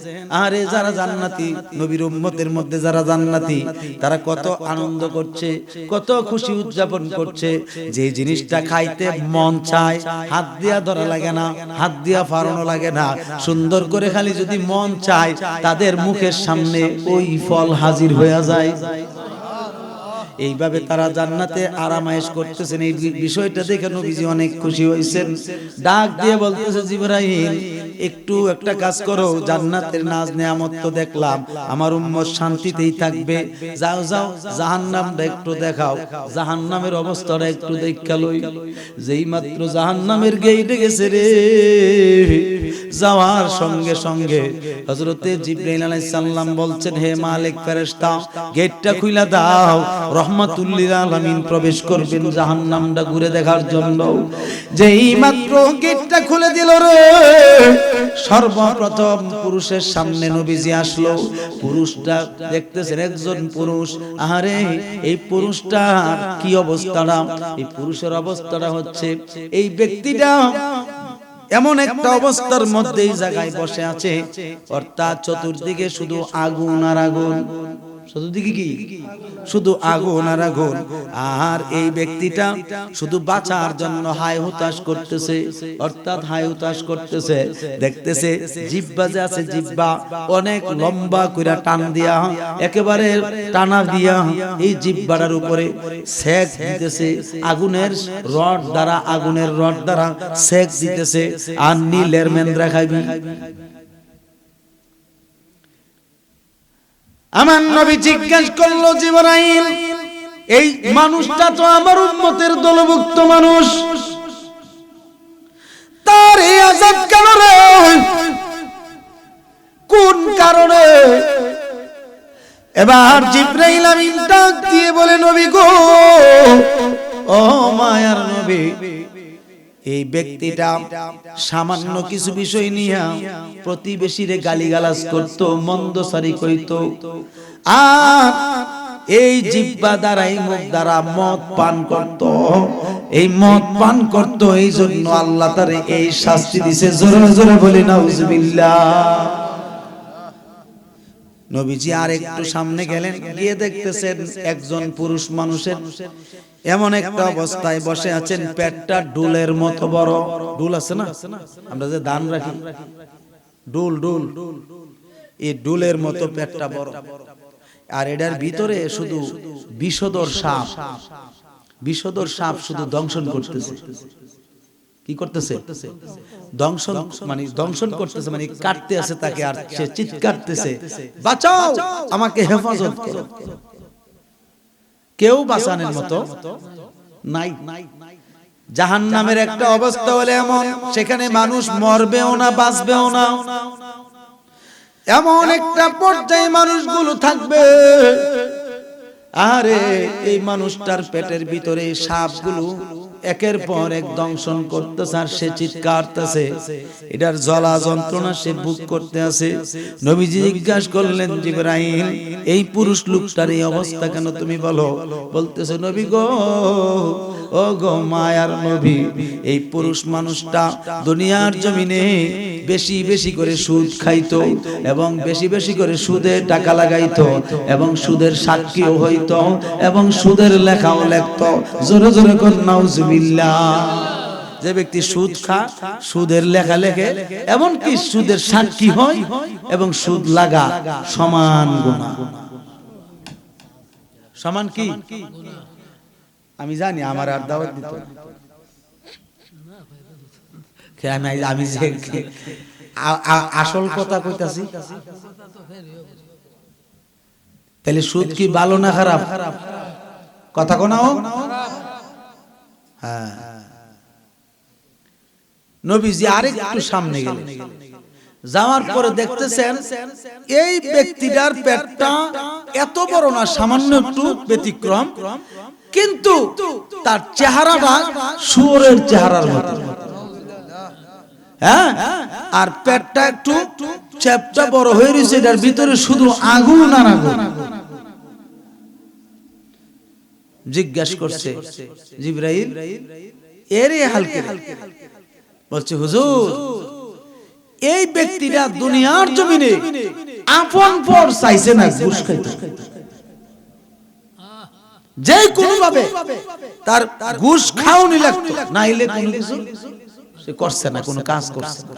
আরে যারা জান্নাতি, নবীর উম্মতের মধ্যে যারা জান্নাতি, তারা কত আনন্দ করছে, কত খুশি উদযাপন করছে। যে জিনিসটা খাইতে মন চায়, হাত দিয়া ধরা লাগে না, হাত দিয়া ফাড়ানো লাগে না, সুন্দর করে খালি যদি মন চায়, তাদের মুখের সামনে ওই ফল হাজির হয়ে যায়। এইভাবে তারা জান্নাতে আরামায়েশ করতেছেন। এই বিষয়টা দেখে নবীজি অনেক খুশি হয়েছেন। ডাক দিয়ে বলতেছে, জিবরাইল একটু একটা কাজ করো, জান্নাতের নাজ নেয়ামত তো দেখলাম, আমার উম্মত শান্তিতেই থাকবে, যাও যাও জাহান্নামটা একটু দেখাও, জাহান্নামের অবস্থাটা একটু দেখা লই। যেই মাত্র জাহান্নামের গেইটে গেছে রে, যাওয়ার সঙ্গে সঙ্গে হযরতে জিবরাইল আলাইহিস সালাম বলছেন, হে মালিক ফেরেশতা, গেটটা খুলে দাও, রহমাতুল লিল আলামিন প্রবেশ করবেন জাহান্নামটা ঘুরে দেখার জন্য। যেই মাত্র গেটটা খুলে দিল রে, সর্বপ্রথম পুরুষের সামনে নবীজি আসলো। পুরুষটা দেখতেছেন একজন পুরুষ। আরে এই পুরুষটার কি অবস্থাটা? এই পুরুষের অবস্থাটা হচ্ছে, এই ব্যক্তিটা এমন একটা অবস্থার মধ্যে এই জায়গায় বসে আছে, অর্থাৎ চতুর্দিকে শুধু আগুন আর আগুন। চতুর্দিকে কি? শুধু আগুন আর আগুন। আর এই ব্যক্তিটা শুধু বাঁচার জন্য হায় হুতাশ করতেছে, অর্থাৎ হায় হুতাশ করতেছে। দেখতেছে জিহ্বা যে আছে, জিহ্বা অনেক লম্বা কইরা টান দিয়া, একেবারে টানা দিয়া এই জিহ্বাটার উপরে সেক দিতেছে আগুনের রড দ্বারা, আগুনের রড দ্বারা সেক দিতেছে। আর নীলের মেন্দ্রা খাইবি। আমার নবী জিজ্ঞেস করলো, জিবরাইল এই মানুষটা তো আমার উম্মতের দলভুক্ত মানুষ, তার এই আযাব কেন রে? কোন কারণে? এবার জিবরাইল আমিন ডাক দিয়ে বলে, নবী গো, ও মায়ার নবী, এই ব্যক্তিটা সামান্য কিছু বিষয় নিয়ে প্রতিবেশীরে গালিগালাজ করত, মন্দসারি কইত, আর এই জিহ্বা দ্বারা, এই মুখ দ্বারা মদ পান করত। এই মদ পান করত, এই জন্য আল্লাহ তারে এই শাস্তি দিছে। জোরে জোরে বলি নাউজুবিল্লাহ। নবীজি আর একটু সামনে গেলেন, গিয়ে দেখতেছেন একজন পুরুষ মানুষের এমন একটা অবস্থায় বসে আছেন, পেটটা ডুলের মতো বড়। ডুল আছে না, আমরা যে ধান রাখি, ডুল ডুল, এই ডুলের মতো পেটটা বড়। আর এটার ভিতরে শুধু বিষধর সাপ, বিষধর সাপ শুধু দংশন করতেছে। কি করতেছে? দংশন, মানে দংশন করতেছে, মানে কাটতে আছে তাকে, আর সে চিৎকারতেছে, বাঁচাও আমাকে, হেফাজত করো। কেউ বাঁচানোর মতো নাই। জাহান্নামের একটা অবস্থা হলে এমন, সেখানে মানুষ মরবেও না, বাঁচবেও না। এমন একটা পর্যায়ে মানুষগুলো থাকবে, আরে এই মানুষটার পেটের ভিতরে সাপগুলো একের পর এক দংশন করতেছে, আর সে চিৎকারতেছে, এটার জ্বালা যন্ত্রণা সে ভোগ করতে আছে। নবীজি জিজ্ঞাসা করলেন, জিবরাইল, এই পুরুষ লোকটার এই অবস্থা কেন তুমি বলো? বলতেছে, নবী গো, ও গো মায়ার নবী, এই পুরুষ মানুষটা দুনিয়ার জমিনে বেশি বেশি করে সুদ খাইতো, এবং বেশি বেশি করে সুদে টাকা লাগাইতো, এবং সুদের সাক্ষীও হইতো, এবং সুদের লেখাও লেখতো। জোরে জোরে কোন নাউজুবিল্লাহ। যে ব্যক্তি সুদ খায়, সুদের লেখা লেখে, এমনকি সুদের সাক্ষী হয়, এবং সুদ লাগা সমান গুনাহ। সমান কি? আমি জানি আমার আর দাওয়াত দিত আমি যে আসল কথা কইতাছি। তাহলে সুদ কি ভালো না খারাপ? কথা কোনাও। হ্যাঁ, নবীজি আরেকটু সামনে গেলেন, যাওয়ার পরে দেখতেছেন এই ব্যক্তিটার পেটটা এত বড় না, সামান্য একটু ব্যতিক্রম, কিন্তু তার চেহারাটা শুয়োরের চেহারার মতো। হ্যাঁ, আর পেটটা একটু চ্যাপটা বড় হয়ে রয়েছে, এটার ভিতরে শুধু আগুন আর আগুন। জিজ্ঞাসা করছে জিবরাইল, এরে হালকে, বলছে, হুজুর, এই ব্যক্তিটা দুনিয়ার জমিনে আপন পর চাইছে না, ঘুষ খাইতে। যে কোনো ভাবে তার ঘুষ খাওয়ানি লাগতো, নাইলে কোনো কিছু সে করছে না, কোনো কাজ করছে না।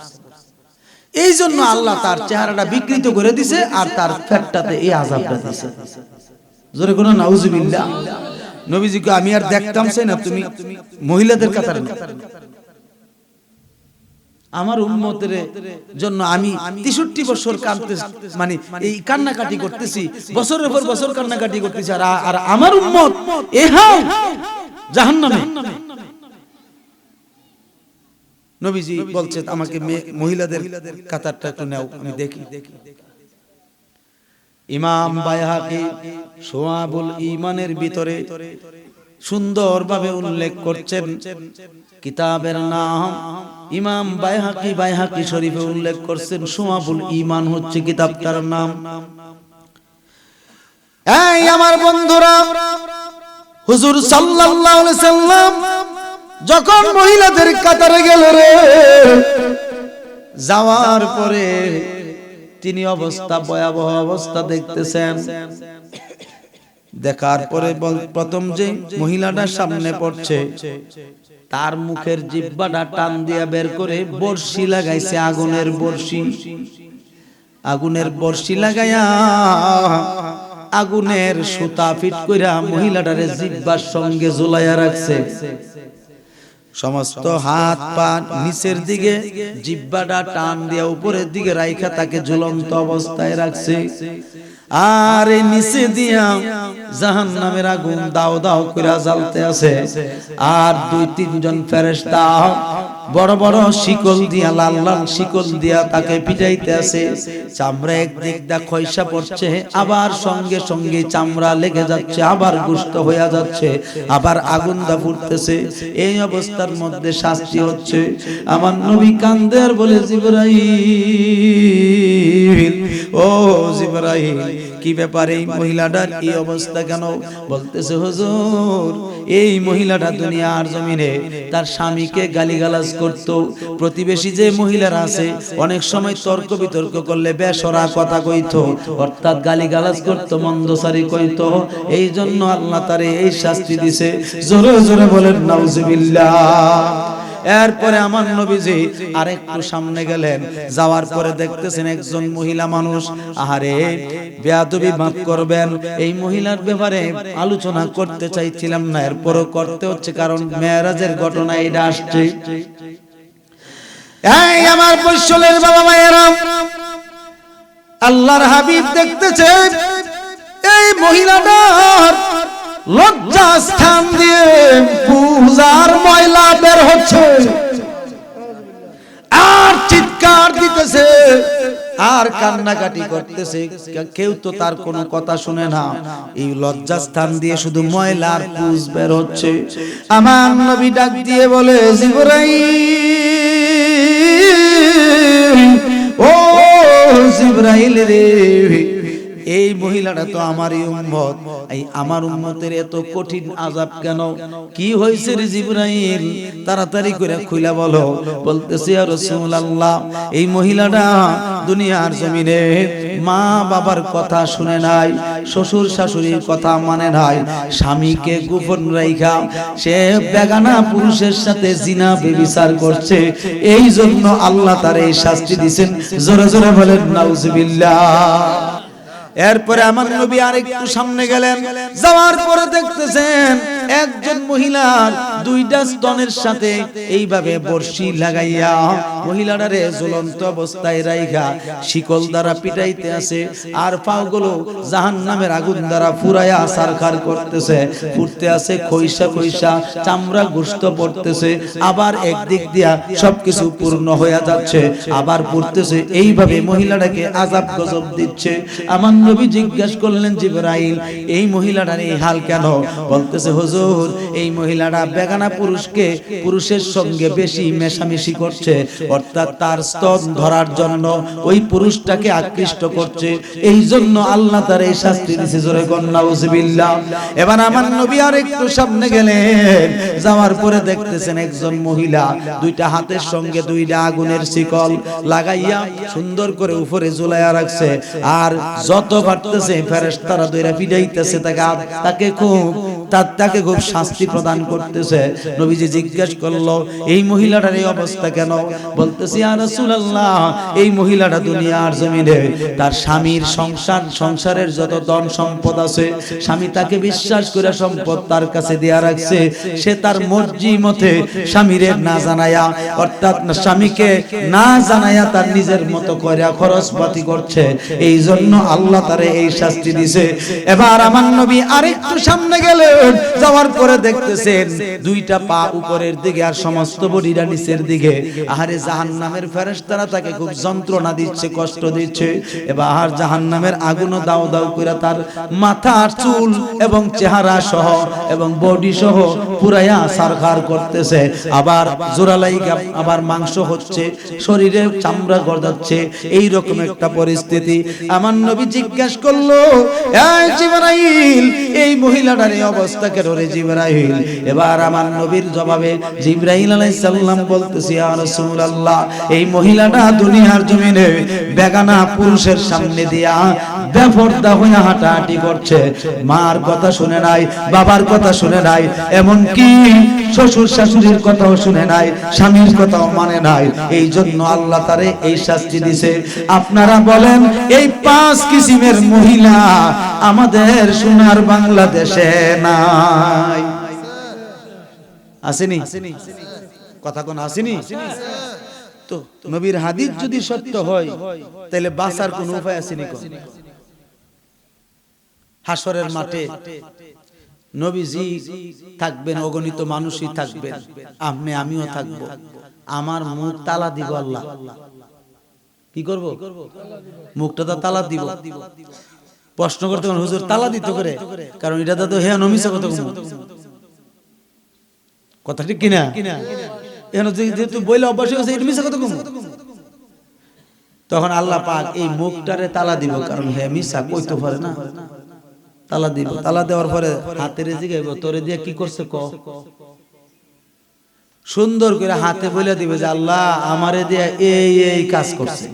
এই জন্য আল্লাহ তার চেহারাটা বিকৃত করে দিছে, আর তার পেটটাতে এই আযাবটা দিছে। জোরে কোনো নাউজুবিল্লাহ। নবীজিকে আমি আর দেখতাম চাই না, তুমি মহিলাদের কাতারে না। আমার উম্মতের জন্য আমি 63 বছর কাঁদতেছি, মানে এই কান্নাকাটি করতেছি, বছরের পর বছর কান্নাকাটি করতেছি, আর আমার উম্মত এহাও জাহান্নামে। নবীজি বলছে, আমাকে মহিলাদের কাতারটা একটু নাও, আমি দেখি। ইমাম বাইহাকি শুআবুল ঈমানের ভিতরে সুন্দরভাবে উল্লেখ করছেন, কিতাবের নাম ইমাম বাইহাকি, বাইহাকি শরীফে উল্লেখ করছেন, শুআবুল ঈমান হচ্ছে কিতাবটার নাম। এই আমার বন্ধুরা, হুজুর সাল্লাল্লাহু আলাইহি সাল্লাম যখন মহিলাদের কাতারে গেল রে, যাওয়ার পরে তিনি অবস্থা, ভয়াবহ অবস্থা দেখতেছেন। দেখার পরে প্রথম যে মহিলাটা সামনে পড়ছে, তার মুখের জিহ্বাটা টান দিয়া বের করে বর্ষি লাগাইছে, আগুনের বর্ষি। আগুনের বর্ষি লাগাইয়া আগুনের সুতা ফিট কইরা মহিলাটারে জিহ্বার সঙ্গে ঝুলাইয়া রাখছে। সমস্ত হাত পা নিচের দিকে, জিহ্বাটা টান দিয়া উপরের দিকে রাইখা তাকে ঝুলন্ত অবস্থায় রাখছে। আর নিচে দিয়া জাহান্নামের আগুন দাও দাও করে জ্বলতে আছে। আর 2-3 জন ফেরেশতা বড় বড় শিকল দিয়া, লাল লাল শিকল দিয়া তাকে পিটাইতে আছে। চামড়া একদিক দা খয়সা পড়ছে, আবার সঙ্গে সঙ্গে চামড়া লেগে যাচ্ছে, আবার গোশত হয়ে যাচ্ছে, আবার আগুন দা ফুটতেছে। এই অবস্থার মধ্যে শাস্তি হচ্ছে। আমার নবী কান্দে আর বলে, জিবরাইল, ও জিবরাইল, কি ব্যাপার এই মহিলাটার এই অবস্থা কেন? বলতেছে হুজুর এই মহিলাটা দুনিয়ার জমিনে তার স্বামীকে গালিগালাজ করত। প্রতিবেশী যে মহিলারা আছে অনেক সময় তর্ক বিতর্ক করলে বেসরা কথা কইতো, অর্থাৎ গালিগালাজ করত, মন্দসারি কইতো। এই জন্য আল্লাহ তারে এই শাস্তি দিছে। জোরে জোরে বলেন নাউজুবিল্লাহ। এরপরে আমার নবীজি আরেকটু সামনে গেলেন, যাওয়ার পরে দেখতেছেন একজন মহিলা মানুষ, আহারে বেয়াদবি মাফ করবেন, এই মহিলার ব্যাপারে আলোচনা করতে চাইছিলাম না, এরপরও করতে হচ্ছে, কারণ মেরাজের ঘটনা এটা আসছে। এই আমার বৈশ্বলের বাবা মায়েরা, আল্লাহর হাবিব দেখতেছে এই মহিলাটার লজ্জা স্থান দিয়ে পূজার ময়লা বের হচ্ছে, আর চিৎকার দিতেছে আর কান্নাকাটি করতেছে। কেউ তো তার কোনো কথা শুনে না, এই লজ্জা স্থান দিয়ে শুধু ময়লার পুজ বের হচ্ছে। আমার নবী ডাক দিয়ে বলে, জিবরাইল, ও জিবরাইল রে, এই মহিলাটা তো আমারই উম্মত, এই আমার উম্মতের এত কঠিন আযাব কেন? কি হয়েছে রে জিবরাইল? তাড়াতাড়ি করে খুলে বলো। বলতেছে ইয়া রাসূলুল্লাহ, এই মহিলাটা দুনিয়ার জমিনে মা বাবার কথা শুনে নাই, শ্বশুর শাশুড়ির কথা মানে নাই, স্বামীকে গোপন রাইখা সে বেগানা পুরুষের সাথে জিনা ব্যভিচার করছে, এই জন্য আল্লাহ তার এই শাস্তি দিবেন। জোরে জোরে বলেন নাউজুবিল্লাহ। এরপরে আমার নবী আরেকটু সামনে গেলেন, যাওয়ার পরে দেখতেছেন একজন মহিলার দুইটা স্তনের সাথে এইভাবে বর্ষি লাগাইয়া মহিলাটারে ঝুলন্ত অবস্থায় রাইখা শিকল দ্বারা পিটাইতে আছে, আর পাগুলো জাহান্নামের আগুন দ্বারা পুরাইয়া সারখার করতেছে, ফুটতে আছে খইসা খইসা, চামড়া গোশত পড়তেছে, আবার একদিক দিয়া সবকিছু পূর্ণ হয়ে যাচ্ছে, আবার পড়তেছে, এইভাবে মহিলাটাকে আযাব গজব দিচ্ছে। আমার নবী জিজ্ঞাসা করলেন, জিবরাইল, এই মহিলাটার এই হাল কেন? বলতেছে, হুজুর এই মহিলাটা বেগানা পুরুষের সঙ্গে বেশি মেশামেশি করছে, অর্থাৎ তার স্তন ধরার জন্য ওই পুরুষটাকে আকৃষ্ট করছে, এই জন্য আল্লাহ তার এই শাস্তি দিয়েছে। জোরে কোন নাউজুবিল্লাহ। এবার আমার নবী আর একটু সামনে গেলেন, যাওয়ার পরে দেখতেছেন একজন মহিলা দুইটা হাতের সঙ্গে দুইটা আগুনের শিকল লাগাইয়া সুন্দর করে উপরে ঝুলাইয়া রাখছে, আর যত পারতেছে ফেরেশতারা দইরা পিটাইতেছে, তাকে খুব শাস্তি প্রদান করতেছে। নবীজি জিজ্ঞাসা করলো, এই মহিলাটার এই অবস্থা কেন? বলতেছে, ইয়া রাসূলুল্লাহ, এই মহিলাটা দুনিয়ার জমিনে তার স্বামীর সংসারের যত ধন সম্পদ আছে, স্বামী তাকে বিশ্বাস করে সম্পদ তার কাছে দেয়া রাখছে, সে তার মর্জি মতে স্বামীরে না জানায়া, অর্থাৎ স্বামীকে না জানায়া তার নিজের মতো করে খরচপাতি করছে, এই জন্য আল্লাহ তারে এই শাস্তি দিছে। এবার আমার নবী আরেকটু সামনে গেলেন, যাওয়ার পরে দেখতেছেন দুইটা পা উপরের দিকে আর সমস্ত বডিটা নিচের দিকে, আহারে জাহান্নামের ফেরেশতারা তাকে খুব যন্ত্রণা দিচ্ছে, কষ্ট দিচ্ছে। এবার জাহান্নামের আগুনও দাও দাও করে তার মাথা, চুল এবং চেহারা সহ এবং বডি সহ পুরাইয়া সারখার করতেছে, আবার জোরালাই আবার মাংস হচ্ছে, শরীরে চামড়া গজাচ্ছে, এই রকম একটা পরিস্থিতি। আমার নবী জিজ্ঞাসা করলো, এই জিবরাইল, এই মহিলাটার এই অবস্থা কেন রে জিবরাইল? এবার আমার নবীর জবাবে জিবরাইল আলাইহিস সালাম বলতেছে, ইয়া রাসূলুল্লাহ, এই মহিলাটা দুনিয়ার জমিনে বেগানা পুরুষের সামনে দিয়া বেপরদা হয়ে হাঁটাহাঁটি করছে, মার কথা শুনে নাই, বাবার কথা শুনে নাই, এমন কি শ্বশুর শাশুড়ির কথাও শুনে নাই, স্বামীর কথাও মানে নাই, এই জন্য আল্লাহ তারে এই শাস্তি দিছে। আপনারা বলেন, এই 5 কিসিমের মহিলা আমাদের সোনার বাংলাদেশে নাই? আসেনি? কথা কোন আসেনি? তো নবীর হাদিস যদি সত্য হয়, তাহলে বাঁচার কোন উপায় আসেনি? কোন হাসরের মাঠে নবীজি থাকবেন, অগণিত মানুষই থাকবেন, আমিও থাকব, আমার মুখ তালা দিব আল্লাহ। কি করব? মুখটা তো তালা দিব। প্রশ্ন করতে হুজুর তালা দিতে করে, কারণ এটা তো হ্যাঁ নমিসা কথা ঠিক কিনা? যেহেতু বইলে অভ্যাস হয়েছে, এটা মিশা কথা কম। তখন আল্লাহ পাক এই মুখটারে তালা দিব, কারণ হে মিশা কইতে পারে না, তালা দিব। তালা দেওয়ার পরে হাতের জিগাইব তোরে দিয়ে কি করছে ক, সুন্দর করে হাতে বলে দিবে যে আল্লাহ আমারে দিয়ে এই এই কাজ করছে।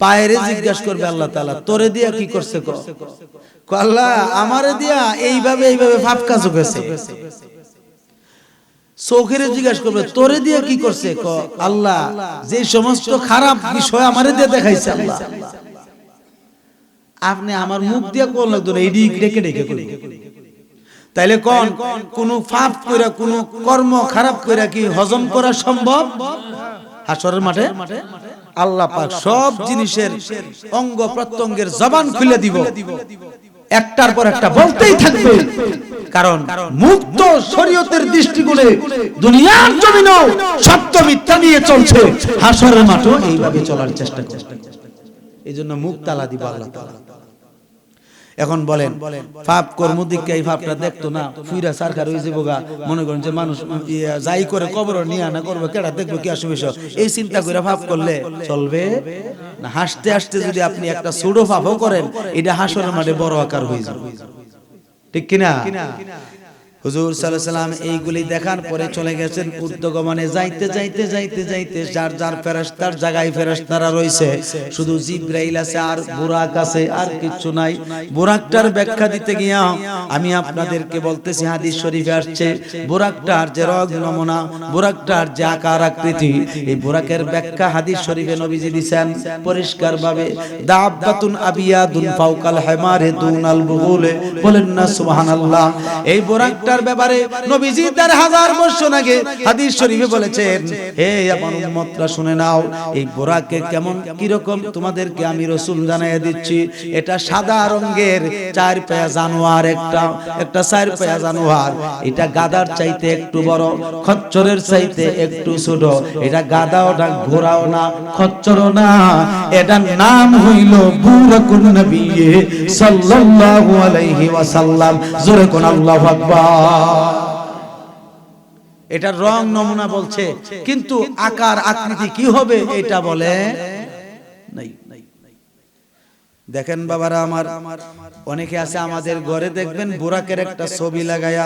পায়েরে জিজ্ঞাসা করবে আল্লাহ তাআলা তোরে দিয়া কি করছে ক, আল্লাহ আমারে দিয়া এইভাবে এইভাবে পাপ কাজ করেছে। চোখের জিজ্ঞাসা করবে তোরে দিয়া কি করছে ক, আল্লাহ যে সমস্ত খারাপ বিষয় আমারে দিয়ে দেখাইছে আল্লাহ আপনি আমার মুখ দিয়া কোন লাগতো না, এডি ডেকে ডেকে করি। তাইলে কোন পাপ কইরা কোন কর্ম খারাপ কইরা কি হজম করা সম্ভব? হাসরের মাঠে আল্লাহ পাক সব জিনিসের অঙ্গ প্রত্যঙ্গের জবান খুলে দিব, একটার পর একটা বলতেই থাকবে। কারণ মুক্ত শরীয়তের দৃষ্টিকোণে দুনিয়ার জমিনেও সত্য মিথ্যা নিয়ে চলছে, হাসরের মাঠেও এইভাবে চলার চেষ্টা করছে। এইজন্য মুখ তালা দিব আল্লাহ তাআলা। এখন বলেন পাপ কর্ম দিকে এই পাপটা দেখতো না, ফুইরা সরকার হইছে বোগা, মনে করেন যে মানুষ যাই করে কবর নিয়ে আনা করবে, কেডা দেখবে কি অসুবিধা, এই চিন্তা করে পাপ করলে চলবে না। হাসতে হাসতে যদি আপনি একটা ছোট পাপও করেন, এটা হাসরের মাঠে বড় আকার হয়ে যাবে, ঠিক কিনা? হুজুর সাল্লাল্লাহু আলাইহি ওয়াসাল্লাম এইগুলি দেখার পরে চলে গেছেন ঊর্ধ্বগমনে। যাইতে যাইতে যাইতে যাইতে যার যার ফেরেশতার জায়গায় ফেরেশতারা রইছে, শুধু জিবরাইল আছে আর বুরাক আছে, আর কিছু নাই। বুরাকটার ব্যাখ্যা দিতে গিয়া আমি আপনাদেরকে বলতেছি, হাদিস শরীফে আসছে বুরাকটার যে রং নমুনা, বুরাকটার যে আকার আকৃতি, এই বুরাকের ব্যাখ্যা হাদিস শরীফে নবীজি দিবেন পরিষ্কার ভাবে, দাব্বাতুন আবিয়াদুন ফাওকাল হিমারে দুনাল বুগুলে, বলেন না সুবহানাল্লাহ। এই বুরাক ব্যাপারে নবীজি ১০০০ বছর আগে হাদিস শরীফে বলেছেন, হে আমার উম্মতরা শুনে নাও, এই বোরাকে কেমন কি রকম তোমাদেরকে আমি রাসূল জানাইয়া দিচ্ছি। এটা সাদা রঙের চার পায়া জানোয়ার, একটা চার পায়া জানোয়ার। এটা গাধার চাইতে একটু বড়, খচ্চরের চাইতে একটু ছোট। এটা গাধাও না, ঘোড়াও না, খচ্চরও না, এটার নাম হইল বুরাকুন নবী সাল্লাল্লাহু আলাইহি ওয়াসাল্লাম। জোরে কোন আল্লাহু আকবার। এটা রং নমুনা বলছে, কিন্তু আকার আকৃতি কি হবে এটা বলে নাই। দেখেন বাবারা আমার, অনেকে আছে আমাদের ঘরে দেখবেন বুরাকের একটা ছবি লাগায়া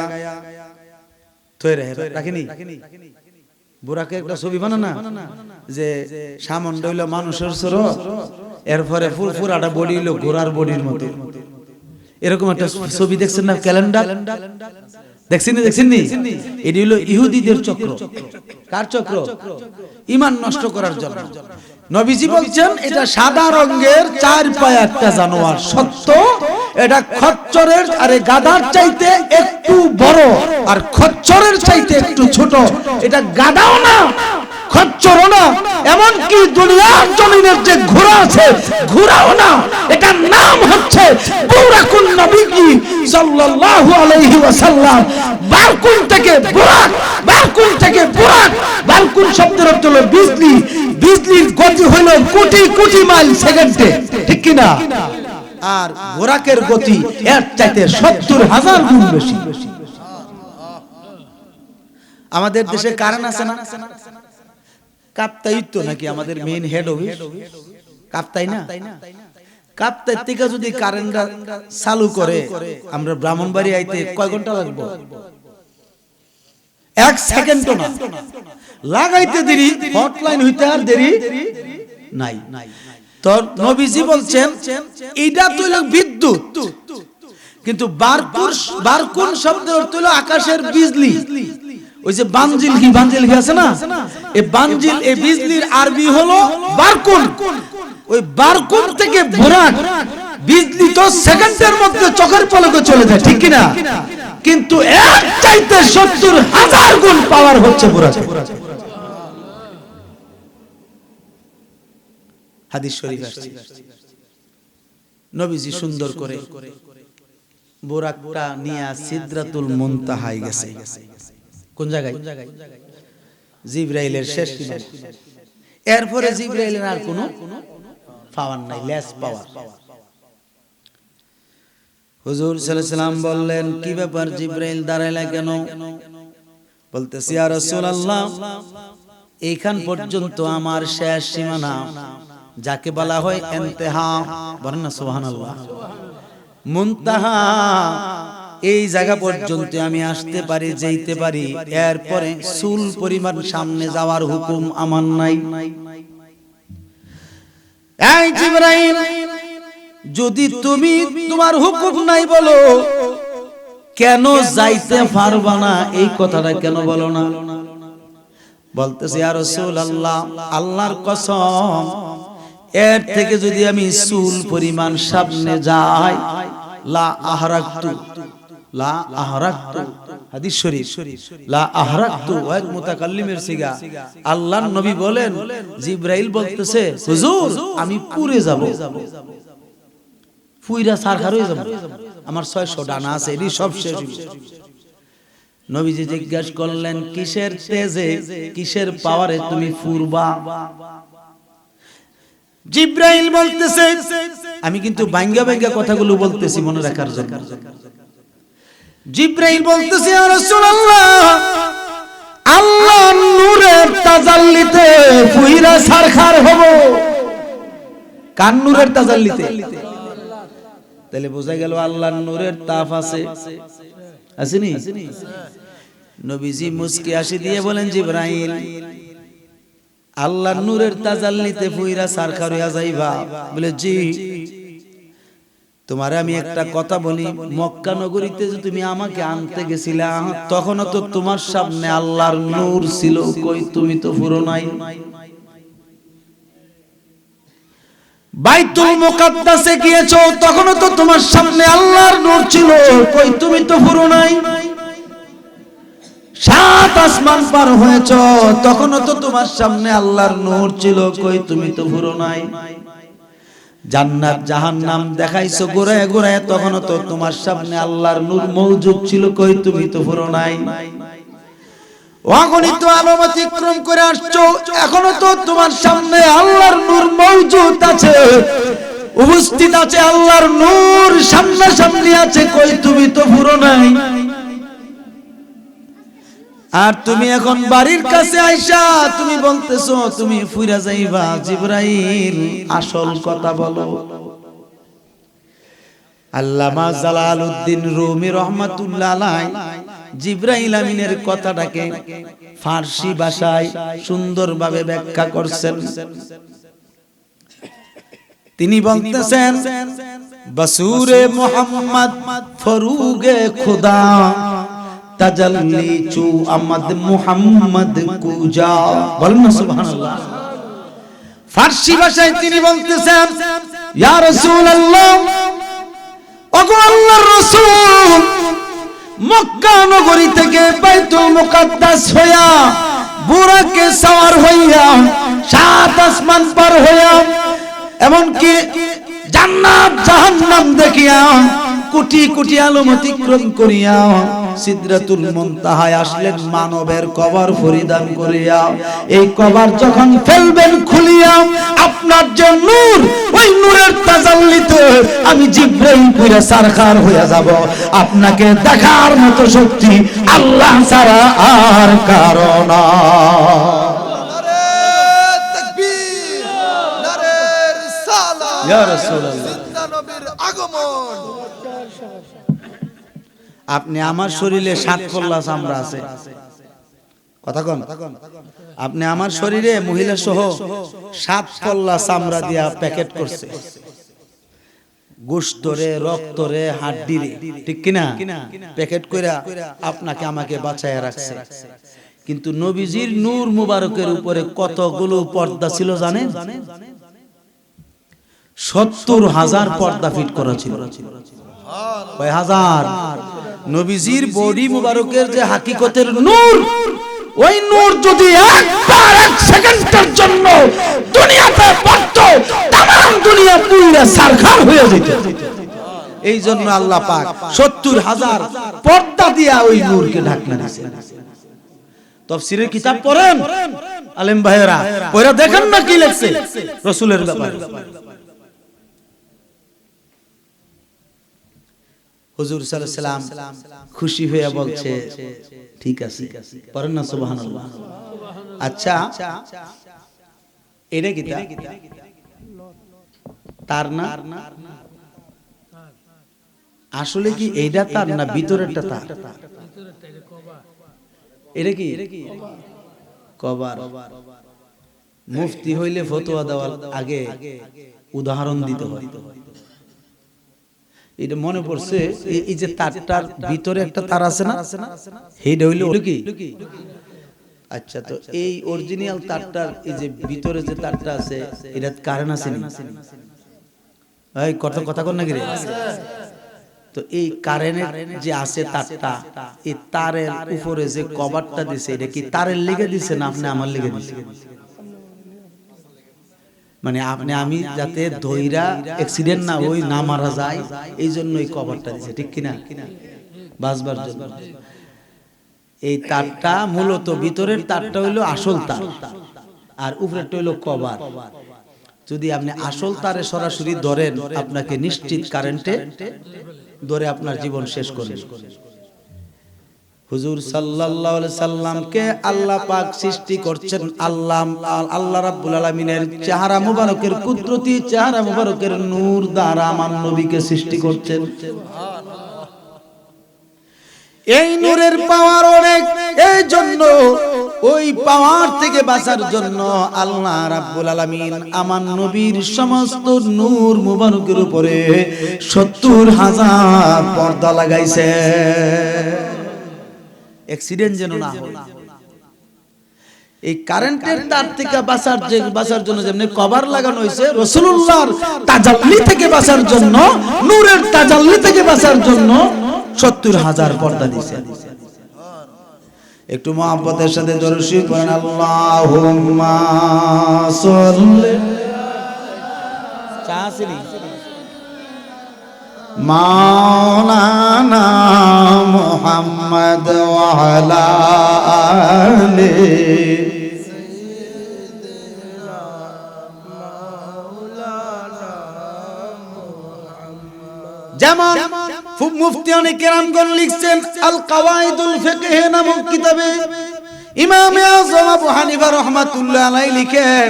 তৈরি রাখিনি, বুরাকের একটা ছবি বানানা, যে সামন হইল মানুষের সুরত, এরপরে ফুরফুরাটা বডি হইল ঘোড়ার বডির মতো। এরকম একটা ছবি দেখছেন না, ক্যালেন্ডার দেখছেন নি? এটি হলো ইহুদিদের চক্র। কার চক্র? ঈমান নষ্ট করার জন্য। নবীজি বলছেন এটা সাদা রঙের চার পায়া একটা জানোয়ার, সত্য এটা খচ্চরের আরে গাধার চাইতে একটু বড়, আর খচ্চরের চাইতে একটু ছোট। এটা গাধাও না, খচ্চরও না, এমনকি দুনিয়ার জমিনের যে ঘোড়া আছে ঘোড়াও না। এটার নাম হচ্ছে বুরাকুন নবী সাল্লাল্লাহু আলাইহি ওয়াসাল্লাম। বারকুন থেকে বুরাক, বারকুন থেকে বুরাক। বারকুন শব্দের অর্থ হলো বিজলি, বিজলির গতি হলো কোটি কোটি মাইল সেকেন্ডে, ঠিক কি না? আর বুরাকের গতি এর চাইতে ৭০,০০০ গুণ বেশি। আমাদের দেশে কারেন্ট আছে না? কাপ্তাই তো নাকি আমাদের মেইন হেড অফিস, কাপ্তাই না? কাপ্তাই থেকে যদি কারেন্ট চালু করে আমরা ব্রাহ্মণবাড়ি আইতে কয় ঘন্টা লাগবে? ১ সেকেন্ডও না। লাগাইতে দেরি, হটলাইন হইতে আর দেরি নাই। তো নবীজি বলছেন এইটা তো হলো বিদ্যুৎ, কিন্তু বারকুন শব্দের অর্থ হলো আকাশের বিজলি। ওই যে বানজিল কি আছে না, এই বানজিল, এই বিজলির আরবি হলো বারকুন। ওই বারকুন থেকে বুরাক, বিজলি তো সেকেন্ডের মধ্যে চোখের পলকে চলে যায়, ঠিক কি না? কিন্তু এর চাইতে ৭০,০০০ গুণ পাওয়ার হচ্ছে বুরাক। হাদিস শরীফ আছে, নবীজি সুন্দর করে বুরাকটা নিয়ে সিদরাতুল মুনতাহায় গেছে। কোন জায়গায়? জিবরাইলের শেষ সীমায়। এরপরে জিবরাইলের আর কোনো পাওয়ার নাই, লেস পাওয়ার। হুজুর সাল্লাল্লাহু আলাইহি ওয়াসাল্লাম বললেন, কি ব্যাপার জিবরাইল দাঁড়াইলা কেন? বলতেছি ইয়া রাসূলুল্লাহ, এইখান পর্যন্ত আমার শেষ সীমানা, যাকে বলা হয় ইন্তেহা। বলেন না সুবহানাল্লাহ। মুনতাহা, এই জায়গা পর্যন্ত আমি আসতে পারি, যেতে পারি, এরপরে চুল পরিমাণ সামনে যাওয়ার হুকুম আমার নাই। এই জিবরাইল, যদি তুমি তোমার হুকুম নাই বলো, কেন যাইতে পারবা না? এই কথাটা কেন বলো না? বলতেছে ইয়া রাসূলুল্লাহ, আল্লাহর কসম, এর থেকে যদি আমি চুল পরিমাণ সামনে যাই, লা আহরাকতু, লা আহরাকতু, হাদিস শরীফ, লা আহরাকতু ওয়াক মুতাকাল্লিমের সিগা। আল্লাহর নবী বলেন, জিবরাইল বলতেছে হুজুর আমি পুড়ে যাব, পুইরা সারখার হয়ে যাব, আমার 600 ডানা আছে, এটি সব শেষ। নবীজি জিজ্ঞাসা করলেন, কিসের তেজে, কিসের পাওয়ারে তুমি ফুরবা? জিবরাইল বলতেছে, আমি কিন্তু ভাঙ্গা ভাঙ্গা কথাগুলো বলতেছি মনে রাখার জন্য। জিবরাইল বলতেছে ইয়া রাসূলুল্লাহ, আল্লাহর নূরের তাজাল্লিতে ফুইরা সারখার হব। কার নূরের তাজাল্লিতে? তাহলে বোঝা গেল আল্লাহর নূরের তাপ আছে, আসেনি? নবীজি মুস্কি হাসি দিয়ে বলেন, জিবরাইল, আল্লাহর নূরের তাজাল্লিতে ফুইরা সারখার হইয়া যাইবা? বলে জি। তোমারে আমি একটা কথা বলি, মক্কা নগরীতে যে তুমি আমাকে আনতে গেছিলা, তখনও তো তোমার সামনে আল্লাহর নূর ছিল, কই তুমি তো পুরো নাই। বাইতুল মুকাদ্দাসে গিয়েছো, তখনও তো তোমার সামনে আল্লাহর নূর ছিল, কই তুমি তো পুরো নাই। 7 আসমান পার হয়েছো, তখনও তো তোমার সামনে আল্লাহর নূর ছিল, কই তুমি তো পুরো নাই। জান্নাত জাহান্নাম দেখাইছো ঘুরায় ঘুরায়, তখনও তো তোমার সামনে আল্লাহর নূর মওজুদ ছিল, কই তুমি তো পুরো নাই। অগণিত আলম অতিক্রম করে আসছো, এখনো তো তোমার সামনে আল্লাহর নূর মওজুদ আছে, উপস্থিত আছে, আল্লাহর নূর সামনাসামনি আছে, কই তুমি তো পুরো নাই। আর তুমি এখন বাড়ির কাছে আইসা তুমি বলতেছো তুমি ফুইরা যাইবা। জিবরাইল, আসল কথা বলো। আল্লামা জালালউদ্দিন রুমি রাহমাতুল্লাহ আলাইহি জিবরাইল আমিনের কথাটাকে ফারসি ভাষায় সুন্দরভাবে ব্যাখ্যা করছেন। তিনি বলতেছেন, বসুরে মুহাম্মদ ফরুগে খুদা তাজাল্লি চু আমদ মুহাম্মদ কুজা। বলেন না সুবহানাল্লাহ। ফারসি ভাষায় তিনি বলতেছেন, ইয়া রাসূলুল্লাহ, ওগো আল্লাহর রাসূল, মক্কা নগরী থেকে বাইতুল মুকাদ্দাস হইয়া, বুরাকে সওয়ার হইয়া, 7 আসমান পার হইয়া, এমনকি জান্নাত জাহান্নাম দেখিয়া, কোটি কোটি আলম অতিক্রম করিয়া সিদরাতুল মুনতাহায় আসলেন, মানবের কবর পরিধান করিয়া। এই কবর যখন ফেলবেন খুলিয়া, আপনার যে নূর, ওই নূরের তাজাল্লিতে আমি জিবরাইল পুরা সারখার হইয়া যাব। আপনাকে দেখার মতো শক্তি আল্লাহ ছাড়া আর কারো না। নারে তাকবীর, নারে রিসালাত, ইয়া রাসূলুল্লাহ, জিন্দা নবীর আগমন। আপনি আমার শরীরে 7 পল্লা চামড়া আছে, কথা কোন? আপনি আমার শরীরে মহিলা সহ 7 পল্লা চামড়া দিয়া প্যাকেট করছে, গোশতরে, রক্তরে, হাড্ডিরে, ঠিক কিনা? প্যাকেট কইরা আপনাকে আমাকে বাঁচায়া রাখছে। কিন্তু নবীজির নূর মুবারকের উপরে কতগুলো পর্দা ছিল জানেন? 70,000 পর্দা ফিট করা ছিল। কয় হাজার? নবীজির বডি মুবারকের যে হাকিকতের নূর, ওই নূর যদি একবার 1 সেকেন্ডের জন্য দুনিয়াতে পড়তো, তাম দুনিয়া পুরা সারখার হয়ে যেত। এই জন্য আল্লাহ পাক 70,000 পর্দা দিয়া ওই নূরকে ঢাকনা দিয়েছেন। তাফসীরের কিতাব পড়েন আলেম ভাইরা, পড়া দেখেন না কি লেখছে রাসূলের ব্যাপারে। হুজুর সাল্লাল্লাহু আলাইহি ওয়াসাল্লাম খুশি হয়ে বলছে, ঠিক আছে, পড়েন না সুবহানাল্লাহ। আচ্ছা এটা কি তার না আসলে কি এইটা তার না ভিতরেরটা তার এটা কি কভার মুফতি হইলে ফতোয়া দেওয়ার আগে উদাহরণ দিতে হয় এটা মনে পড়ছে এই যে তারটার ভিতরে একটা তার আছে না এইটা হইলো কি আচ্ছা তো এই অরিজিনাল তারটার এই যে ভিতরে যে তারটা আছে এটা কারেন্ট আছে না এই কথা কোন নাকি রে তো এই কারেন্টের যে আছে তারটা এই তারের উপরে যে কভারটা দিছে এটা কি তারের লেগে দিছে না আপনি আমার লেগে দিছে মানে আপনি আমি যাতে ধইরা অ্যাক্সিডেন্ট না হই না মারা যায় এই জন্য এই কভারটা দিছে ঠিক কি না বাঁচবার জন্য এই তারটা মূলত ভিতরের তারটা হইলো আসল তার আর উপরেরটা হইলো কভার যদি আপনি আসল তারে সরাসরি ধরেন আপনাকে নিশ্চিত কারেন্টে ধরে আপনার জীবন শেষ করবে হুজুর সাল্লাল্লাহু আলাইহি সাল্লামকে আল্লাহ পাক সৃষ্টি করছেন আল্লাহ রাব্বুল আলামিনের চেহারা মুবারকের কুদরতি চেহারা মুবারকের নূর দ্বারা আমার নবীকে সৃষ্টি করছেন এই নূরের পাওয়ার অনেক এই জন্য ওই পাওয়ার থেকে বাঁচার জন্য আল্লাহ রাব্বুল আলামিন আমার নবীর সমস্ত নূর মুবারকের উপরে 70,000 পর্দা লাগাইছে অ্যাক্সিডেন্ট যেন না হয় এই কারেন্টের তার থেকে বাঁচার জন্য যেমনি কভার লাগানো হয়েছে রাসূলুল্লাহর তাজাল্লি থেকে বাঁচার জন্য নূরের তাজাল্লি থেকে বাঁচার জন্য 70,000 পর্দা দিয়েছে একটু মুহাব্বতের সাথে দরুদ শরীফ পড়েন আল্লাহুম্মা সাল্লি চাসিনি মাওলানা মুহাম্মদ ওয়া আলা আলি সাইয়্যিদিনা মাওলানা মুহাম্মদ যেমন মুফতিয়ানে কেরামগণ লিখছেন আল কাওয়াইদুল ফিকহ নামক কিতাবে ইমাম আযম আবু হানিফা রাহমাতুল্লাহ আলাইহি লিখেন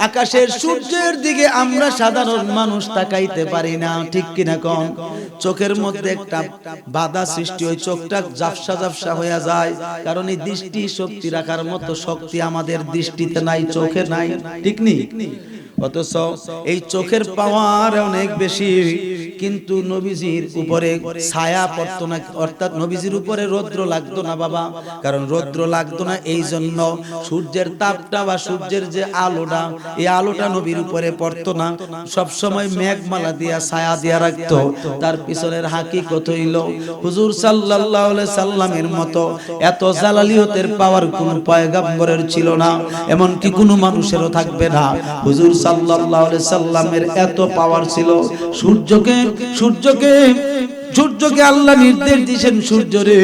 আকাশের সূর্যের দিকে আমরা সাধারণ মানুষ তাকাইতে পারি না ঠিক কিনা কোন চোখের মধ্যে একটা বাধা সৃষ্টি হয় চোখটা ঝাপসা হয়ে যায় কারণ এই দৃষ্টি শক্তি রাখার মতো শক্তি আমাদের দৃষ্টিতে নাই চোখে নাই ঠিক নি অথচ এই চোখের পাওয়ার অনেক বেশি কিন্তু নবীজির উপরে ছায়া পড়তো না অর্থাৎ নবীজির উপরে রৌদ্র লাগতো না বাবা কারণ রৌদ্র লাগতো না এই জন্য সূর্যের তাপটা বা সূর্যের যে আলোটা এই আলোটা নবীর উপরে পড়তো না সব সময় মেঘমালা দিয়া ছায়া দিয়া রাখতো তার পিছনের হাকিকত হইল হুজুর সাল্লাল্লাহু আলাইহি সাল্লামের মতো এত জালালিয়তের পাওয়ার কোন পয়গম্বরের ছিল না এমন কি কোনো মানুষেরও থাকবে না হুজুর সাল্লাল্লাহু আলাইহি সাল্লামের এত পাওয়ার ছিল সূর্যকে আল্লাহ নির্দেশ দিয়েছেন সূর্য রে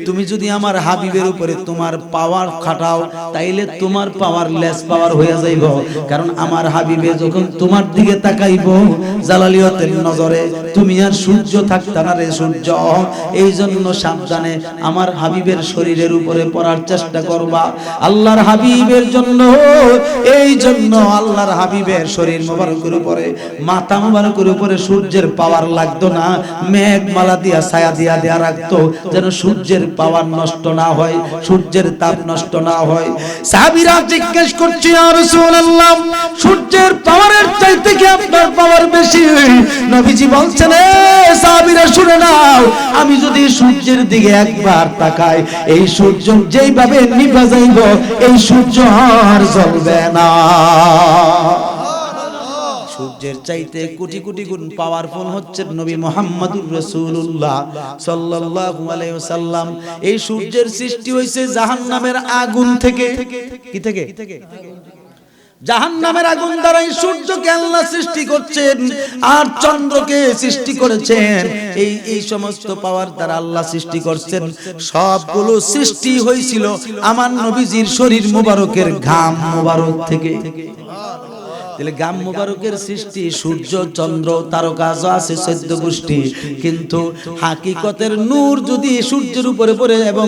তুমি যদি আমার হাবিবের উপরে তোমার পাওয়ার খাটাও তাইলে তোমার পাওয়ার লেস পাওয়ার হয়ে যাইব কারণ আমার হাবিবে যখন তোমার দিকে তাকাইব জালালিয়তের নজরে তুমি আর সূর্য থাকতা না রে সূর্য এই জন্য সাবধানে আমার হাবিবের শরীরের উপরে পড়ার চেষ্টা করবা আল্লাহর হাবিবের জন্য এই জন্য আল্লাহর হাবিবের শরীর মোবারকের উপরে মাথা মোবারকের উপরে সূর্যের পাওয়ার লাগতো না মেঘমালা দিয়া ছায়া দিয়া রাখতো যেন সূর্যের পাওয়ার নষ্ট না হয় সূর্যের তাপ নষ্ট না হয় সাহাবীরা জিজ্ঞেস করছে ইয়া রাসূলুল্লাহ সূর্যের পাওয়ারের চাইতে কি আপনার পাওয়ার বেশি নবীজি বলছেন এ সাহাবীরা শুনে নাও আমি যদি সূর্যের দিকে একবার তাকাই এই সূর্য যেইভাবে নিভে যাইব এই সূর্য আর জ্বলবে না সূর্যের চাইতে কোটি কোটি গুণ পাওয়ারফুল হচ্ছেন নবী মুহাম্মদুর রাসূলুল্লাহ সাল্লাল্লাহু আলাইহি ওয়াসাল্লাম এই সূর্যের সৃষ্টি হইছে জাহান্নামের আগুন থেকে কি থেকে জাহান্নামের আগুন দ্বারা এই সূর্যকে আল্লাহ সৃষ্টি করছেন আর চন্দ্রকে সৃষ্টি করেছেন এই সমস্ত পাওয়ার দ্বারা আল্লাহ সৃষ্টি করছেন সবগুলো সৃষ্টি হয়েছিল আমার নবীজির শরীর মোবারকের ঘাম মোবারক থেকে তাহলে গাম মুবারকের সৃষ্টি সূর্য চন্দ্র তারকা যা আছে 14 গোষ্ঠী, কিন্তু হাকিকতের নূর যদি সূর্যের উপরে পড়ে এবং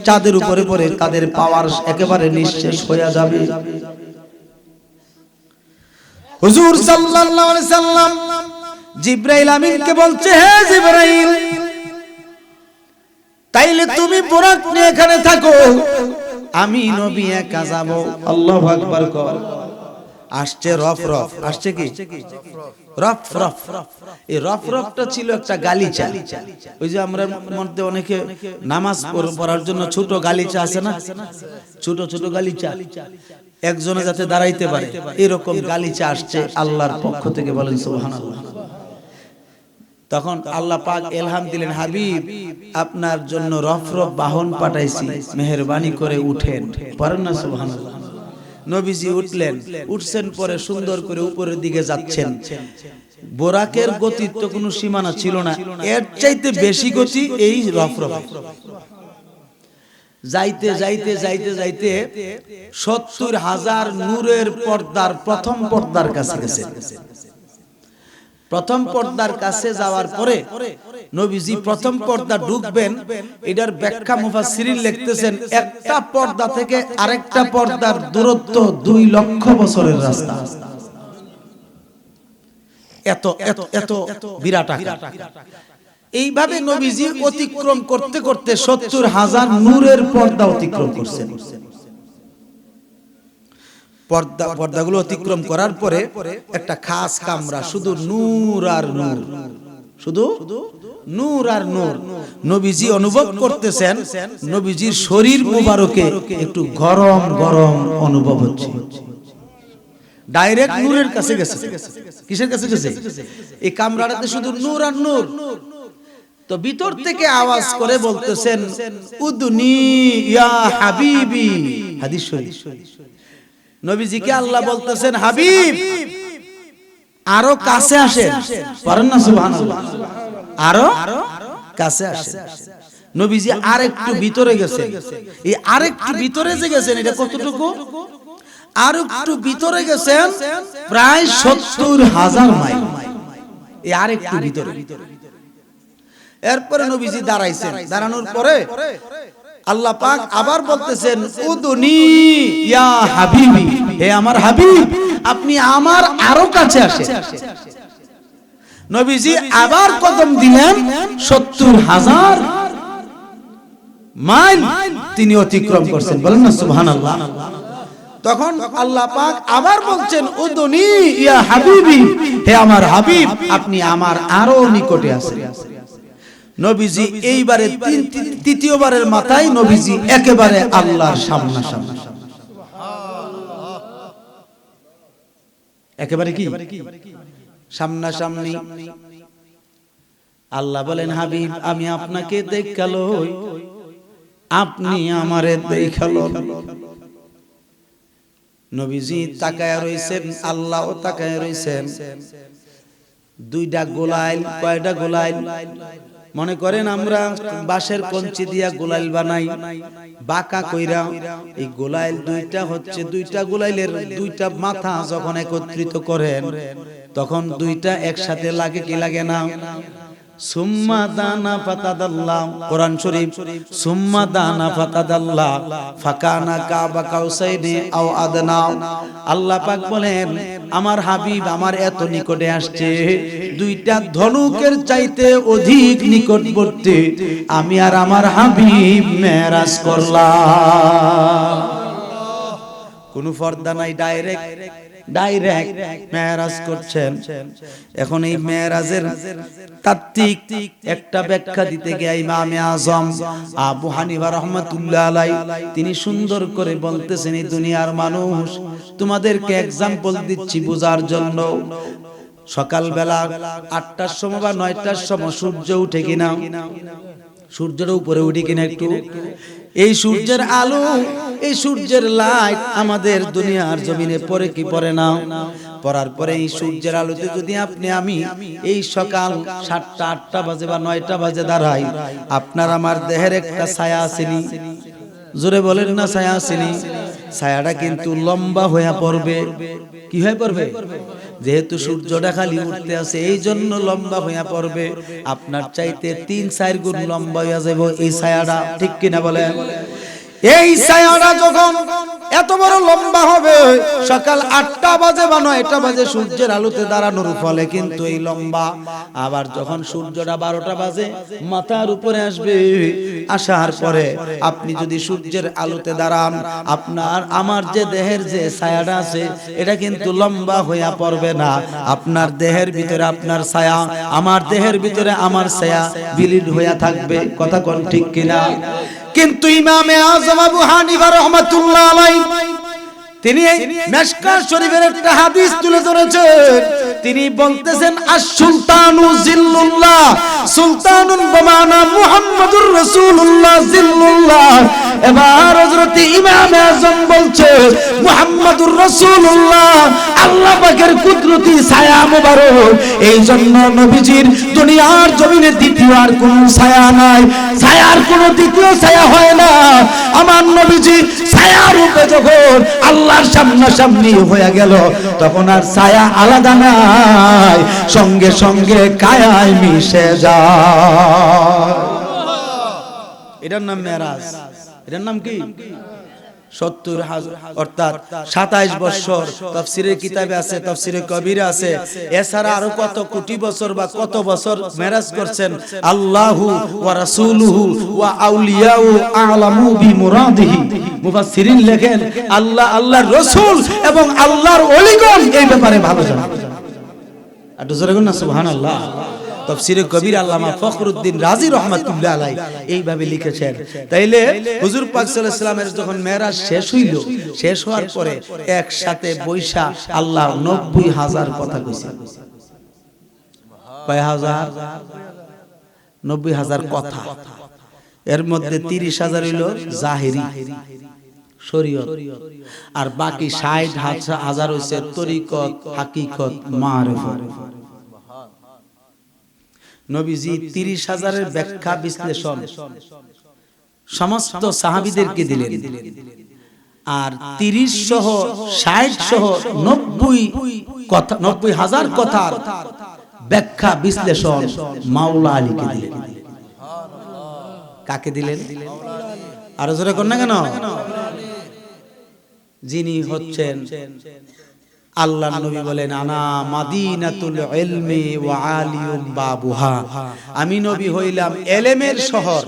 চাঁদের উপরে পড়ে তাদের পাওয়ার একেবারে নিঃশেষ হয়ে যাবে। হুজুর সাল্লাল্লাহু আলাইহি সাল্লাম জিবরাইল আমিনকে বলছে, হে জিবরাইল, তাইলে তুমি বুরাক নিয়ে এখানে থাকো, আমি নবী একা যাব। আল্লাহু আকবার কর। আসছে রফ রফ, আসছে কি রফ রফ। এই রফ রফটা ছিল একটা গালিচা। ওই যে আমরা মধ্যে অনেকে নামাজ পড়ার জন্য ছোট গালিচা আছে না, ছোট ছোট গালিচা, একজনে যাতে দাঁড়াইতে পারে এরকম গালিচা আসছে আল্লাহর পক্ষ থেকে, বলেন সুবহানাল্লাহ। তখন আল্লাহ পাক ইলহাম দিলেন, হাবিব আপনার জন্য রফ রফ বাহন পাঠাইছি, মেহেরবানি করে উঠেন। পড়েন না সুবহানাল্লাহ। নবীজি উঠলেন, উঠছেন পরে সুন্দর করে উপরের দিকে যাচ্ছেন। বোরাকের গতির তো কোনো সীমানা ছিল না, এর চাইতে বেশি গতি এই রফ রফ। যাইতে যাইতে যাইতে যাইতে 70,000 নূরের পর্দার প্রথম পর্দার কাছে গেছে। প্রথম পর্দার কাছে যাওয়ার পরে নবীজি প্রথম পর্দা ঢুকবেন, এটার ব্যাখ্যা মুফাসসিরিন লিখতেছেন একটা পর্দা থেকে আরেকটা পর্দার দূরত্ব 2 লক্ষ বছরের রাস্তা। এত এত এত বিরাট আকার। এইভাবে নবীজি অতিক্রম করতে করতে 70,000 নূরের পর্দা অতিক্রম করছেন। পর্দাগুলো অতিক্রম করার পরে একটা খাস কামরা, শুধু নূর আর নূর, শুধু নূর আর নূর। নবীজি অনুভব করতেছেন নবীজির শরীর মুবারকে একটু গরম গরম অনুভব হচ্ছে। ডাইরেক্ট নূরের কাছে গেছে। কিসের কাছে গেছে? এই কামরাটাতে শুধু নূর আর নূর। তো ভিতর থেকে আওয়াজ করে বলতেছেন, উদনি ইয়া হাবিবি। হাদিস শরীফ। নবীজিকে আল্লাহ বলতেছেন, হাবিব আরো কাছে আসেন। পারেন না সুবহানাল্লাহ? আরো কাছে আসেন। নবীজি আরেকটু ভিতরে গেছেন। এই আরেকটু ভিতরে যে গেছেন, এটা কতটুকু? আর একটু ভিতরে গেছেন প্রায় 70,000 মাইল। এই আরেকটু ভিতরে। এরপরে নবীজি দাঁড়াইছেন। দাঁড়ানোর পরে আল্লাহ পাক আবার বলতেছেন, উদনি ইয়া হাবিবি, হে আমার হাবিব আপনি আমার আরো কাছে আসেন। নবীজি আবার কদম দিলেন, 70,000 মাইল তিনি অতিক্রম করছেন। বলেন না সুবহানাল্লাহ। তখন আল্লাহ পাক আবার বলছেন, উদনি ইয়া হাবিবি, হে আমার হাবিব আপনি আমার আরো নিকটে আছেন। নবীজি এইবারে তৃতীয়বারের মাথায় নবীজি একেবারে আল্লাহর সামনাসামনি। একেবারে কি সামনাসামনি। আল্লাহ বলেন, হাবিব আমি আপনাকে দেখালো, আপনি আমারে দেখালো। নবীজি তাকায়া রইছেন, আল্লাহও তাকায়া রইছেন। 2টা গোলাইল। কয়টা গোলাইল? মনে করেন আমরা বাঁশের কঞ্চি দিয়া গোলাইল বানাই, বাঁকা কইরা। এই গোলাইল 2টা হচ্ছে, 2টা গোলাইলের 2টা মাথা যখন একত্রিত করেন তখন 2টা একসাথে লাগে কি লাগে না? সুম্মা দানা ফাতাদাল্লাহ, কোরআন শরীফ, সুম্মা দানা ফাতাদাল্লাহ ফাকানা কাবা কাউসাইনি আও আদনা। আল্লাহ পাক বলেন, আমার হাবিব আমার এত নিকটে আসছে, 2টা ধনুকের চাইতে অধিক নিকটবর্তী আমি আর আমার হাবিব মেরাজ করলাম। কোন পর্দা নাই, ডাইরেক্ট মেরাজ করছেন। এখন এই মেরাজের তাত্ত্বিক একটা ব্যাখ্যা দিতে গিয়ে ইমামে আজম আবু হানিফা রাহমাতুল্লাহ আলাইহি তিনি সুন্দর করে বলতেছেন, এই দুনিয়ার মানুষ, তোমাদেরকে एग्जांपल দিচ্ছি বোঝার জন্য। সকালবেলা 8টার সময় বা 9টার সময় সূর্য উঠে কিনা, সূর্যের উপরে উঠে কিনা একটু, এই সূর্যের আলো, এই সূর্যের লাইট আমাদের দুনিয়ার জমিনে পড়ে কি পড়ে না? পড়ার পরে এই সূর্যের আলোতে যদি আপনি আমি এই সকাল 7টা 8টা বাজে বা 9টা বাজে দাঁড়াই, আপনার আমার দেহের একটা ছায়া আসেনি? জোরে বলেন না, ছায়া আসেনি? ছায়াটা কিন্তু লম্বা হয়ে পড়বে। কি হয়ে পড়বে? যেহেতু সূর্যটা খালি উঠতে আছে এই জন্য লম্বা হয়ে পড়বে। আপনার চাইতে 3-4 গুণ লম্বা হয়ে যাবে এই ছায়াটা, ঠিক কিনা বলেন? এই ছায়াটা যখন এত বড় লম্বা হবে, সকাল 8টা বাজে বা 9টা বাজে সূর্যের আলোতে দাঁড়ানোর ফলে কিন্তু এই লম্বা, আবার যখন সূর্যটা 12টা বাজে মাথার উপরে আসবে, আসার পরে আপনি যদি সূর্যের আলোতে দাঁড়ান, আপনার আমার যে দেহের যে ছায়াটা আছে এটা কিন্তু লম্বা হইয়া পড়বে না। আপনার দেহের ভিতরে আপনার ছায়া, আমার দেহের ভিতরে আমার ছায়া বিলীন হইয়া থাকবে। কথা কোন ঠিক কিনা? কিন্তু ইমামে আযম আবু হানিফা রাহমাতুল্লাহ আলাইহি তিনি মিশকাত শরীফের একটা হাদিস তুলে ধরেছেন। তিনি বলতেছেন আস-সুলতানু জিল্লুল্লাহ, সুলতানুন বমানা মুহাম্মাদুর রাসূলুল্লাহ জিল্লুল্লাহ। এবার হযরত ইমাম আযম বলছে মুহাম্মাদুর রাসূলুল্লাহ আল্লাহ পাকের কুদরতি ছায়া মুবারক। এই জন্য নবীজির দুনিয়ার জমিনে দ্বিতীয় আর কোন ছায়া নাই, ছায়ার কোন দ্বিতীয় ছায়া হয় না। আমার নবীজি ছায়া রূপে যখন আল্লাহর সামনাসামনি হয়ে গেল, তখন আর ছায়া আলাদা নাই, সঙ্গে সঙ্গে কায়ায় মিশে যায়। এটার নাম মেরাজ। এটার নাম কি? 70,000 অর্থাৎ 27 বছর তাফসীরের কিতাবে আছে, তাফসীরে কবিরে আছে। এছাড়া আরো কত কোটি বছর বা কত বছর মেরাজ করছেন আল্লাহু ওয়া রাসূলুহু ওয়া আউলিয়াউ আ'লামু বিমুরাদিহি। মুফাসসিরিন লেখেন আল্লাহ, আল্লাহর রাসূল এবং আল্লাহর ওলিগণ এই ব্যাপারে ভালো জানেন। আর জোরে বলুন না সুবহানাল্লাহ। তাফসীরে কবির আল্লামা ফখরুদ্দিন রাজি রাহমাতুল্লাহ আলাইহি এইভাবে লিখেছেন। তাইলে হুজুর পাক সাল্লাল্লাহু আলাইহি ওয়াসাল্লামের যখন মেরাজ শেষ হইল, শেষ হওয়ার পরে একসাথে বৈশা আল্লাহ 90,000 কথা কইছেন। কয় হাজার? 90,000 কথা। এর মধ্যে 30,000 হইল জাহেরি শরীয়ত, আর বাকি 60,000 হইছে তরিকত, হাকিকত, মারিফত। নবীজি 30,000-এর ব্যাখ্যা বিশ্লেষণ সমস্ত সাহাবীদেরকে দিলেন, আর 30 সহ 60 সহ 90,000 কথার ব্যাখ্যা বিশ্লেষণ মাওলা আলীকে দিলেন। কাকে দিলেন? আরো জোরে কোন না কেন? যিনি হচ্ছেন আল্লাহর নবী বলেন আনা মাদিনাতুল ইলমি ওয়া আলিয়ুম বাবুহা। আমি নবী হইলাম ইলমের শহর,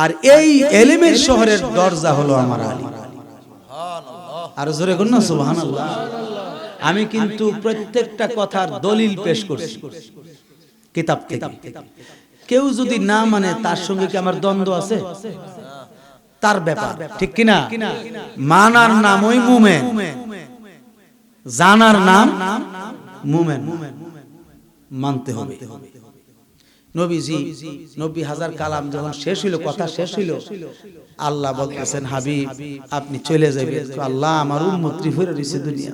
আর এই ইলমের শহরের দরজা হলো আমার আলী। আর জোরে বলুন না সুবহানাল্লাহ। আমি কিন্তু প্রত্যেকটা কথার দলিল পেশ করছি কিতাব থেকে। কেউ যদি না মানে তার সঙ্গে কি আমার দ্বন্দ্ব আছে? তার ব্যাপার, ঠিক কিনা? মানার নামই মুমিন, জানার নাম মুমিন, মানতে হবে। নবীজি 90,000 কালাম যখন শেষ হইল, কথা শেষ হইল, আল্লাহ বলতেছেন হাবিব আপনি চলে যাবেন। আল্লাহ আমার উম্মত ত্রিফুরে রইছে দুনিয়া,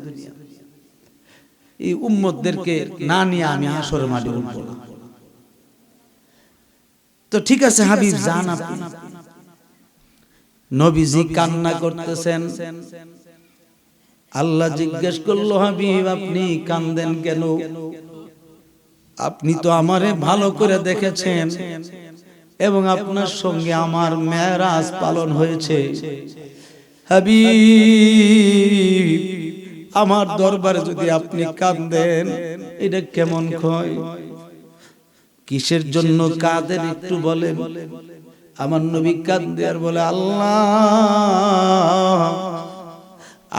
এই উম্মতদেরকে না নিয়ে আমি হাসরের মাঠে উঠব না। তো ঠিক আছে হাবিব যান আপনি। নবীজি কান্না করতেছেন। আল্লাহ জিজ্ঞেস করলো হাবিব আপনি কান্দেন কেন? আপনি তো আমারে ভালো করে দেখেছেন এবং আপনার সঙ্গে আমার মেরাজ পালন হয়েছে। হাবিব আমার দরবারে যদি আপনি কাঁদেন এটা কেমন হয়? কিসের জন্য কাঁদেন একটু বলেন। আমার নবী কাঁদে আর বলে আল্লাহ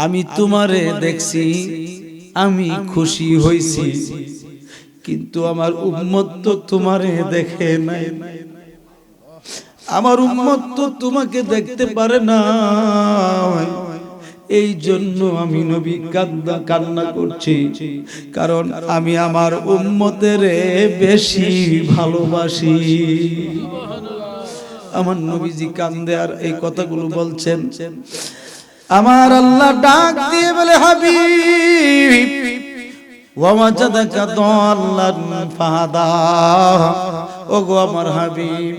আমি তোমারে দেখছি, আমি খুশি হইছি, কিন্তু আমার উম্মত তো তোমারে দেখে নাই, আমার উম্মত তো তোমাকে দেখতে পারে না। এই জন্য আমি নবী কান্না করছি, কারণ আমি আমার উম্মতের বেশি ভালোবাসি। আমার নবীজি কান্দে আর এই কথাগুলো বলছেন। আমার আল্লাহ ডাক দিয়ে বলে হাবিব ওয়াজাদাকা দাল্লান ফাহাদা। ওগো আমার হাবিব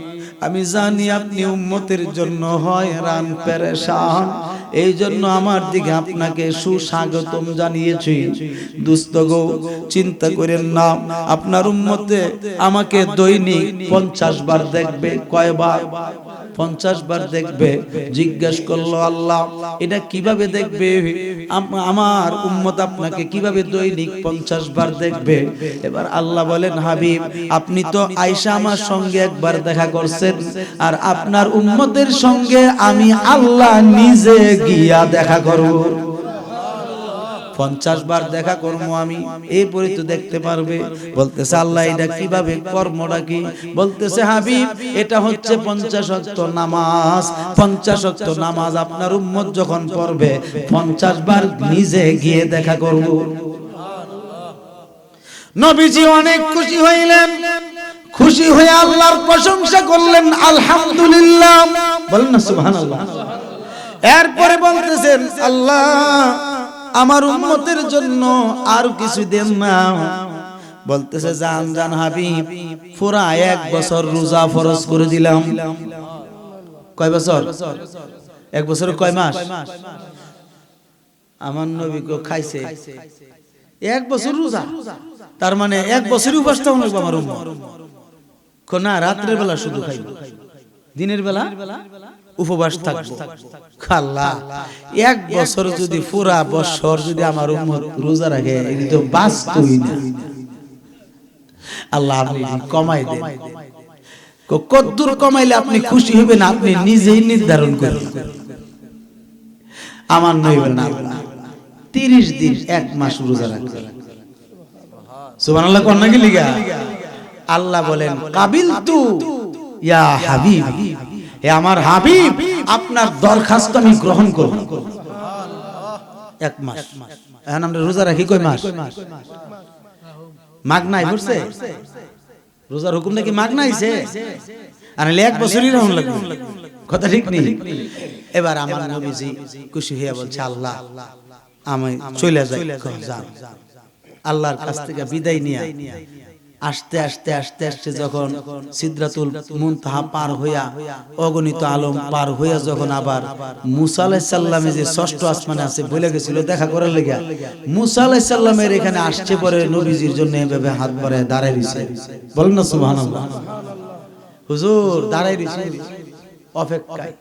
আমি জানি আপনি উম্মতের জন্য হয়রান পেরেশান, এই জন্য আমার দিকে আপনাকে সুস্বাগতম জানিয়েছি। দোস্ত গো, চিন্তা করেন না, আপনার উম্মতে আমাকে দৈনিক 50 বার দেখবে। কয়বার? 50 বার দেখবে। জিজ্ঞেস করলো আল্লাহ এটা কিভাবে দেখবে? আমার উম্মত আপনাকে কিভাবে দৈনিক 50 বার দেখবে? এবার আল্লাহ বলেন, হাবিব আপনি তো আয়েশা আমার সঙ্গে একবার দেখা করছেন, আর আপনার উম্মতের সঙ্গে আমি আল্লাহ নিজে গিয়া দেখা করব। 50 বার দেখা করবো আমি, এরপরে তো দেখতে পারবে। বলতেছে আল্লাহ এটা কিভাবে, কর্মটা কি? বলতেছে হাবিব এটা হচ্ছে 50 ওয়াক্ত নামাজ। 50 ওয়াক্ত নামাজ আপনার উম্মত যখন পড়বে 50 বার নিজে গিয়ে দেখা করব। নবীজি অনেক খুশি হইলেন, খুশি হয়ে আল্লাহর প্রশংসা করলেন, আলহামদুলিল্লাহ। বলেন না সুবহানাল্লাহ। এরপরে বলতেছেন আল্লাহ আমার উম্মতের জন্য আর কিছু দেন না। বলতেছে জান জান হাবিব পুরা 1 বছর রোজা ফরজ করে দিলাম। কয় বছর? 1 বছরে কয় মাস? আমার নবী কো খাইছে 1 বছর রোজা, তার মানে 1 বছরই উপাস থাকবে আমার উম্মত। না রাতের বেলা শুধু খাইব, দিনের বেলা উপবাস থাকবো। আল্লাহ 1 বছর যদি পুরা বছর যদি আমার উম্মত রোজা রাখে, এটা তো বাস্তবই না। আল্লাহ আপনি কমাই দেন। কতদূর কমাইলে আপনি খুশি হবেন আপনি নিজেই নির্ধারণ করেন। আমার নই না 30 দিন 1 মাস রোজা রাখবে। সুবহানাল্লাহ কোন নাকি লিগা? আল্লাহ বলেন কাবিলতু ইয়া হাবিব, হে আমার হাবিব আপনার দরখাস্ত আমি গ্রহণ করব। 1 মাস। এখন আমরা রোজা রাখি কয় মাস? মাগ নাই পড়ছে রোজার হুকুম নাকি মাগ নাইছে? আর 1 বছরই রাখুন লাগবে, কথা ঠিক নেই। এবার আমার নবীজি খুশি হয়ে বলছে আল্লাহ আমি চলে যাই। আল্লাহর কাছ থেকে বিদায় নিয়ে আস্তে আস্তে আস্তে আস্তে যখন সিদরাতুল মুনতাহা পার হইয়া অগণিত আলম পার হইয়া যখন আবার মুসা আলাইহিস সালামে যে 6ষ্ঠ আসমানে আছে বলে গেছিল দেখা করার লাগা, মুসা আলাইহিস সালামের এখানে আসছে পরে নবীজির জন্য এভাবে হাত বাড়ায় দাঁড়ায় রইছে। বলেন না সুবহানাল্লাহ। হুজুর দাঁড়ায় রইছে অপেক্ষায়।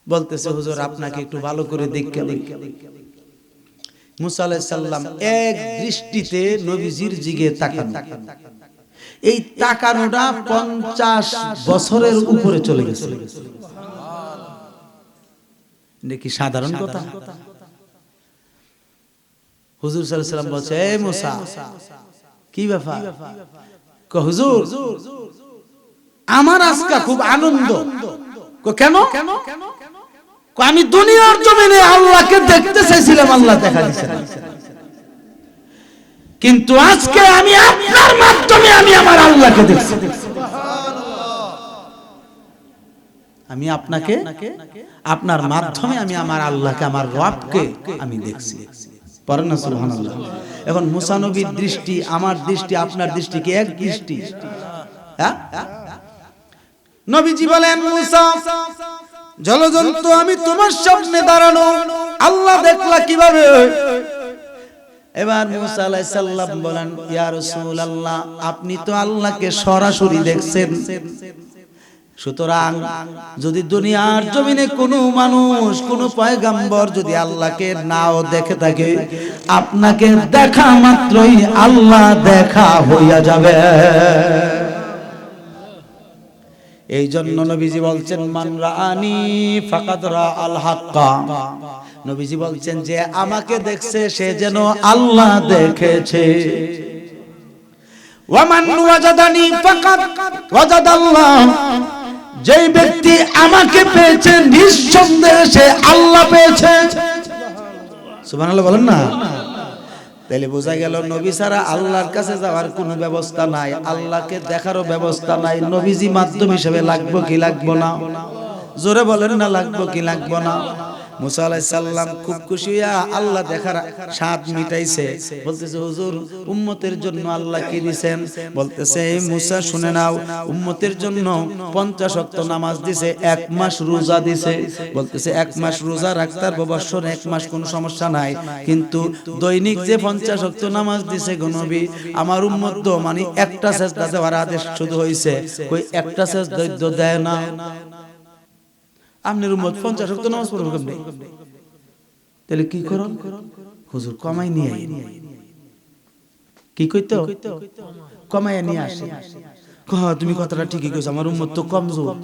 বলতেছে হুজুর আপনাকে একটু ভালো করে দেখে মুসা আলাইহিস সালাম এক দৃষ্টিতে নবীজির দিকে তাকান। এই তাকানোটা 50 বছরের উপরে চলে গেছে। নাকি সাধারণ কথা? হুজুর সাল্লাল্লাহু আলাইহি সাল্লাম বলছে এই মুসা কি ব্যাপার? কো হুজুর আমার আজকে খুব আনন্দ। কো কেন? আমি দুনিয়ার জমিনে আল্লাহকে দেখতে চাইছিলাম, আল্লাহ দেখা দিয়েছে, কিন্তু আজকে আমি আপনার মাধ্যমে আমি আমার আল্লাহকে দেখছি। আমি আপনাকে আপনার মাধ্যমে আমি আমার আল্লাহকে আমার রবকে আমি দেখছি। পড়েন না সুবহানাল্লাহ। এখন মুসা নবীর দৃষ্টি আমার দৃষ্টি আপনার দৃষ্টি কি এক দৃষ্টি? হ্যাঁ নবীজি বলেন মুসা জলজন্ত আমি তোমার সামনে দাঁড়ানো, আল্লাহ দেখলা কিভাবে? এবার মুসা আলাইহিস সালাম বলেন ইয়া রাসূলুল্লাহ আপনি তো আল্লাহকে সরাসরি দেখছেন, সুতরাং যদি দুনিয়ার জমিনে কোনো মানুষ কোনো পয়গম্বর যদি আল্লাহকে নাও দেখে থাকে, আপনাকে দেখা মাত্রই আল্লাহ দেখা হইয়া যাবে। এই জন্য নবীজি বলছেন মান রাআনি ফাকাদ রাআল হাক্কা। নবীজি বলছেন যে আমাকে দেখছে সে যেন আল্লাহ দেখেছে। ওয়া মান ওয়াজাদানি ফাকাদ ওয়াজাদাল্লাহ, যেই ব্যক্তি আমাকে পেয়েছে নিঃসন্দেহে সে আল্লাহ পেয়েছে। সুবহানাল্লাহ বলেন না। তাহলে বোঝা গেল নবী ছাড়া আল্লাহর কাছে যাওয়ার কোনো ব্যবস্থা নাই, আল্লাহকে দেখারও ব্যবস্থা নাই। নবীজি মাধ্যম হিসেবে লাগবো কি লাগবো না? জোরে বলেন না লাগবো কি লাগবো না? মুসা আলাইহিস সালাম খুব খুশি হইয়া আল্লাহ দেখার স্বাদ মিটাইছে, বলতেছে হুজুর উম্মতের জন্য আল্লাহ কি দিবেন? বলতেছে মুসা শুনে নাও, উম্মতের জন্য 50 ওয়াক্ত নামাজ দিছে, 1 মাস রোজা দিছে। বলতেছে 1 মাস রোজা রাখতে পারবো, বছরে 1 মাস কোনো সমস্যা নাই, কিন্তু দৈনিক যে 50 ওয়াক্ত নামাজ দিছে গো নবী, আমার উম্মত তো মানে একটা সেজদা দেওয়ার আদেশ শুধু হইছে, কই একটা সেজদা দেয় না। আপনার উম্মত 50 ওয়াক্ত নামাজ পড়বে কেমনে? তাহলে কি করো? হুজুর কমাই নিয়ে আই। কি কইতো? কমাইয়া নিয়ে আসে। তুমি কথাটা ঠিকই কইছো, আমার উম্মত তো কমজোর,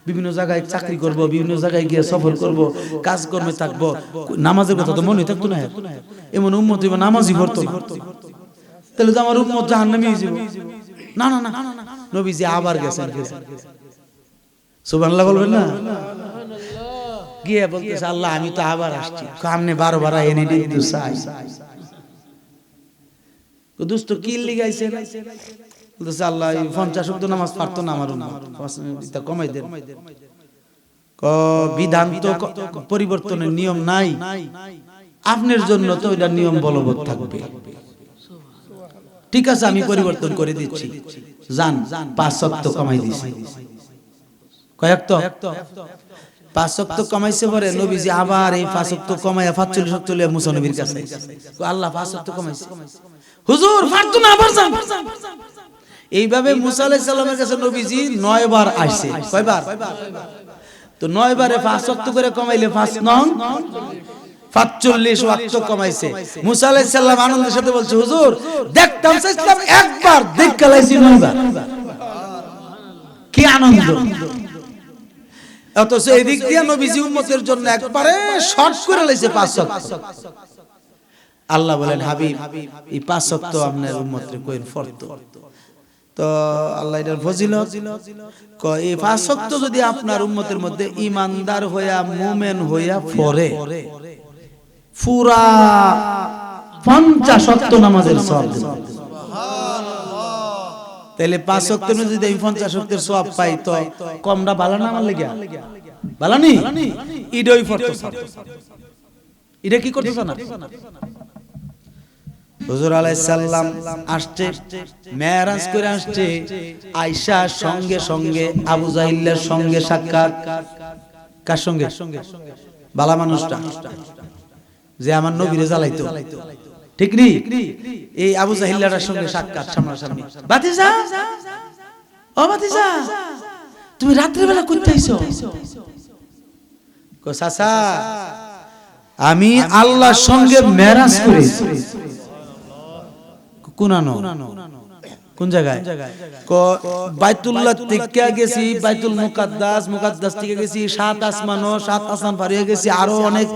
বিভিন্ন জায়গায় চাকরি করব, বিভিন্ন জায়গায় গিয়ে সফর করব, কাজ কর্মে থাকবো, নামাজের কথা তো মনে থাকতো না। এমন উম্মত নামাজই পড়তো না, তাহলে তো আমার উম্মত জাহান্নামী হয়ে যাবে। না না না, নবীজি আবার গেছেন। সুবহানাল্লাহ বলবেন না? গিয়ে বলতেছে আল্লাহ আমি তো আবার আসছি। আপনি 12 বার এনে দিতে চাই। দোস্ত কি লিগাইছে? বলতেছে আল্লাহ 50 ওয়াক্ত নামাজ পড়তো না আমার উম্মত, এটা কমাই দেন। বিধান তো পরিবর্তনের নিয়ম নাই, আপনার জন্য তো এটা নিয়ম বলবৎ থাকবে। ঠিক আছে আমি পরিবর্তন করে দিচ্ছি, যান 5 ওয়াক্ত কমাই দিছি। কয়েকটা 5 ওয়াক্ত কমাইছে পরে নবীজি আবার এই 5 ওয়াক্ত কমাইয়া 45 ওয়াক্ত লিয়ে মুসা নবীর কাছে, আল্লাহ 5 ওয়াক্ত কমাইছে, হুজুর পারতো না আবার যান। এইভাবে মুসা আলাইহিস সালামের কাছে নবীজি 9 বার আসছে। কয়বার? তো 9 বারে 5 ওয়াক্ত করে কমাইলে 5 নং 45 ওয়াক্ত কমাইছে। মুসা আলাইহিস সালাম আনন্দের সাথে বলছে হুজুর দেখতাম চাইতাম একবার দেখা লাইছি 9 বার। কি আনন্দ! অথচ এই দিক দিয়ে নবীজি উম্মতের জন্য একবারে শর্ট করে লাইছে 5 ওয়াক্ত। আল্লাহ বলেন হাবিব এই 5 ওয়াক্ত আপনার উম্মতরে কইন ফরজ। তো আল্লাহ এর ফজিলত কয় এই 5 ওয়াক্ত যদি আপনার উম্মতের মধ্যে ঈমানদার হইয়া মুমিন হইয়া পড়ে, পুরা 50 ওয়াক্ত নামাজের সওয়াব। তাহলে 5 ওয়াক্তের মধ্যে যদি আমি 50 ওয়াক্তের সওয়াব পাই, তো কমটা ভালো না আমার লাগিয়া? ভালোনি? ইডই ফরজ। এটা কি করতেছ না? হুজুর আলাইহিস সালাম আসছে, মেরাজ করে আসছে, আয়েশা সঙ্গে সঙ্গে আবু জাহিলের সঙ্গে সাক্ষাৎ। কার সঙ্গে? বালা মানুষটা যে আমার নবীরে জ্বালাইতো, ঠিক নি? এই আবু জাহিলের সঙ্গে সাক্ষাৎ সামনাসামনি। ভাতিজা, ও ভাতিজা তুমি রাত্রি বেলা কইতে আইছো? কো চাচা আমি আল্লাহর সঙ্গে মেরাজ করেছি। কোন জায়গায়? বাইতুল্লাহ থেকে গেছি, বাইতুল মুকাদ্দাস, মুকাদ্দাস থেকে গেছি 7 আসমান, 7 আসমান পার হয়ে গেছি, আরো অনেক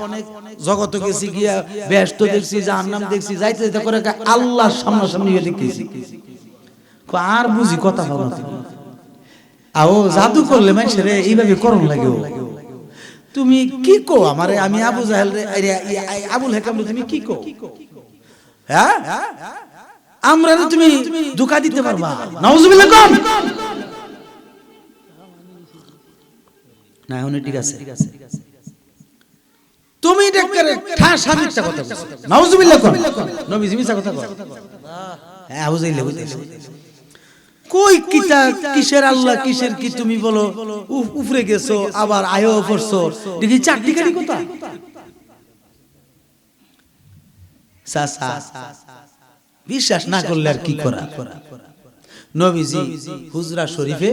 জগতে গেছি, গিয়া বেহেশত দেখছি, জাহান্নাম দেখছি, যাইতে যাইতে করে আল্লাহর সামনাসামনি দেখেছি। আর বুঝি কথা বলো না, আও জাদু করলে মানুষের এইভাবে করণ লাগে। তুমি কি কো আমারে? আমি আবু জাহেল আবুল হেকাম, তুমি কি কো? হ্যাঁ আমরা তুমি ধোঁকা দিতে পারবা? নাউজুবিল্লাহ কম না, এখন ঠিক আছে। তুমি দেখরে ঠাস মিথ্যা কথা বলছো, নাউজুবিল্লাহ কম। নবীজি মিথ্যা কথা কয়? হ্যাঁ আবু জাহেল বুঝাইছে। কই কিতা কিসের আল্লাহ কিসের কি তুমি বলো? উপরে গেছো আবার আয়ো পড়ছো, দেখি চারটি কাটি কথা। সাসা বিশ্বাস না করলে আর কি করা? নবীজি হুজরা শরীফে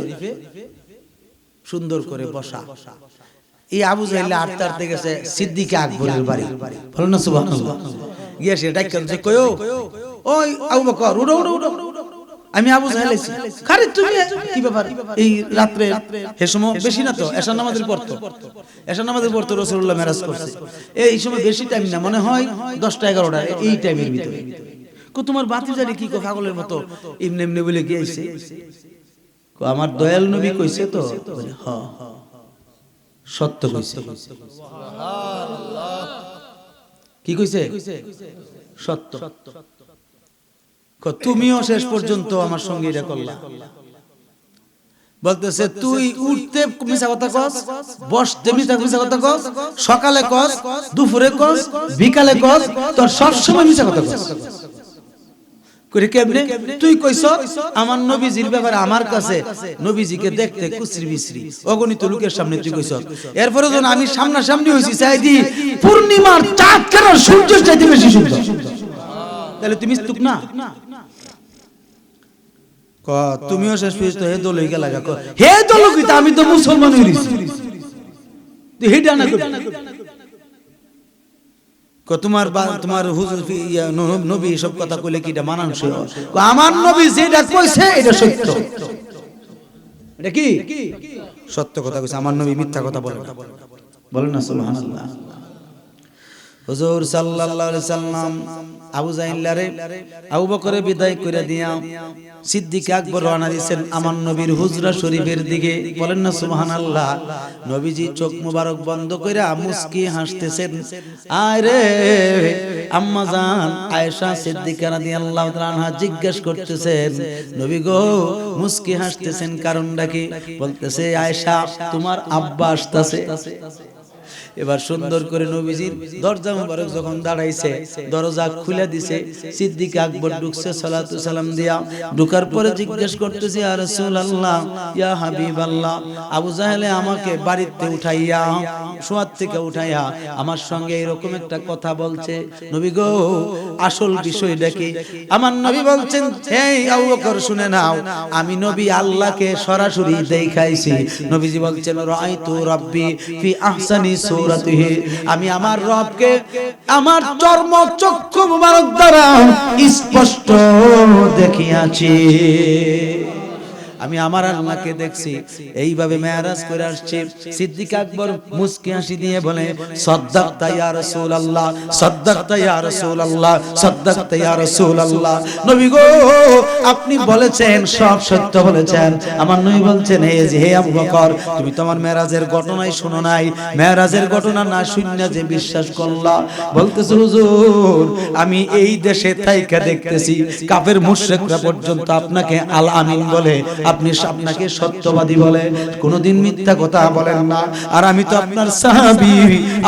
সুন্দর করে বসা। এই আবু জাহেল আটতে গেছে সিদ্দিক আকবরের বাড়ি, বলেন না সুবহানাল্লাহ। গিয়ে সে ডাকছে, কয়ো ওই আবু বকর উঠো উঠো উঠো, আমি আবু জাহেল আছি। আরে তুমি কি ব্যাপার? এই রাতে হে সময় বেশি না তো, এশার নামাজের পর তো, এশার নামাজের পর তো রাসূলুল্লাহ মেরাজ করছে। এই সময় বেশি টাইম না, মনে হয় 10টা 11টা এই টাইমের ভিতরে। কো তোমার বাতিজারি কি কো পাগলের মতো এমনি এমনি বলে গিয়েছে? কো আমার দয়াল নবী কইছে তো। বলে হ্যাঁ সত্য কইছে। সুবহানাল্লাহ। কি কইছে? সত্য। তুমিও শেষ পর্যন্ত আমার সঙ্গে এটা করলা। বলতেছে তুই উঠতে মিছা কথা কস, বসতে মিছা কথা কস, সকালে কস, দুপুরে কস, বিকালে কস, তোর সব সময় মিছা কথা কস। করে কেমনে? তুই কইছ আমার নবীজির ব্যাপারে আমার কাছে নবীজিকে দেখতে কুশ্রী বিশ্রী অগণিত লোকের সামনে তুই কইছ। এরপরে যখন আমি সামনাসামনি হইছি চাই দি পূর্ণিমার চাঁদ কেন সূর্যের চাইতে বেশি সুন্দর, তাহলে তুমি স্তূপ না? তুমিও শেষ পর্যন্ত হে দল হয়ে গেলা, হে দল কইতা আমি তো মুসলমান হইছি, তুই হেডা না তোমার তোমার হুজুর নবী সব কথা কইলে কি এটা মানানসই? আমার নবী যেটা কইছে এটা সত্য। এটা কি সত্য কথা কইছে, আমার নবী মিথ্যা কথা বলে না। বলেন না সুবহানাল্লাহ। হুজুর সাল্লাল্লাহু আলাইহি সাল্লাম আবু জাহিলারে আবু বকরে বিদায় করে দিয়া সিদ্দিক আকবর রওনা দিয়েছেন আমার নবীর হুজরা শরীফের দিকে। বলেন না সুবহানাল্লাহ। নবীজি চোখ মুবারক বন্ধ কইরা মুস্কি হাসতেছেন। আরে আম্মা জান আয়েশা সিদ্দিকা রাদিয়াল্লাহু তাআলা আনহা জিজ্ঞেস করতেছেন নবী গো মুস্কি হাসতেছেন কারণটা কি? বলতেছে আয়েশা তোমার আব্বা আসতেছে। এবার সুন্দর করে নবীজির দরজা মুবারক যখন দাঁড়াইছে, দরজা খুলে দিছে, সিদ্দিক আকবর ঢুকছে সালাতু সালাম দিয়া। ঢুকার পরে জিজ্ঞেস করতেছে ইয়া রাসূলুল্লাহ ইয়া হাবিবাল্লাহ, আবু জাহেলে আমাকে বাড়িতে উঠাইয়া শোয়ার থেকে উঠাইয়া আমার সঙ্গে এরকম একটা কথা বলছে, নবী গো আসল বিষয়টা কি? আমার নবী বলছেন হে আবু বকর শুনে নাও, আমি নবী আল্লাহকে সরাসরি দেখাইছি। নবীজি বলছেন রাআইতু রাব্বি ফি আহসানি সূরাতিহি, আমি আমার রবকে আমার চর্ম চক্ষু মুবারক দ্বারা স্পষ্ট দেখিয়াছি। আমি আমার আল্লাহকে দেখছি। এইভাবে মেরাজ করে আসছে। সিদ্দিক আকবর মুস্কি হাসি দিয়ে বলে সাদ্দাকতা ইয়া রাসূলুল্লাহ, সাদ্দাকতা ইয়া রাসূলুল্লাহ, সাদ্দাকতা ইয়া রাসূলুল্লাহ। নবী গো আপনি বলেছেন সব সত্য বলেছেন। আমার নবী বলছেন হে আবু বকর তুমি তোমার মেরাজের ঘটনাই শুনো নাই, মেরাজের ঘটনা না শুননা যে বিশ্বাস করলা। বলতেছে হুজুর আমি এই দেশে থাইকা দেখতেছি কাফের মুশরিকরা পর্যন্ত আপনাকে আল আমিন বলে, আপনি আপনাকে সত্যবাদী বলে, কোনদিন মিথ্যা কথা বলেন না। আর আমি তো আপনার সাহাবী,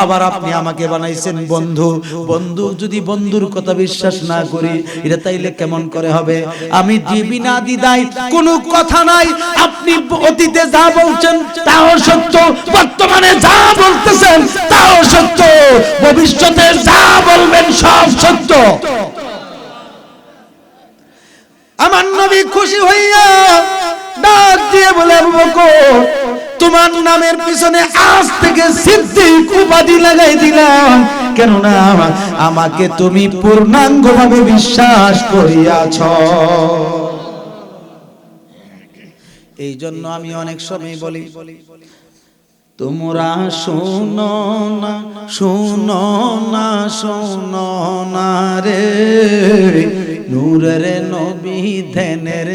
আবার আপনি আমাকে বানাইছেন বন্ধু। বন্ধু যদি বন্ধুর কথা বিশ্বাস না করি এটা তাইলে কেমন করে হবে? আমি বিনা দ্বিধায় কোনো কথা নাই, আপনি অতীতে যা বলছেন তাও সত্য, বর্তমানে যা বলতেছেন তাও সত্য, ভবিষ্যতে যা বলবেন সব সত্য। আমার নবী খুশি হইয়া ডাক দিয়ে বলে আবু বকর তোমার নামের পিছনে আজ থেকে সিদ্দিক উপাধি লাগাই দিলাম, কেননা আমাকে তুমি পূর্ণাঙ্গভাবে বিশ্বাস করিয়াছ। এই জন্য আমি অনেক সময় বলি তোমরা শোনো না শোনো না শোনো না রে নূরের নবী ধ্যানের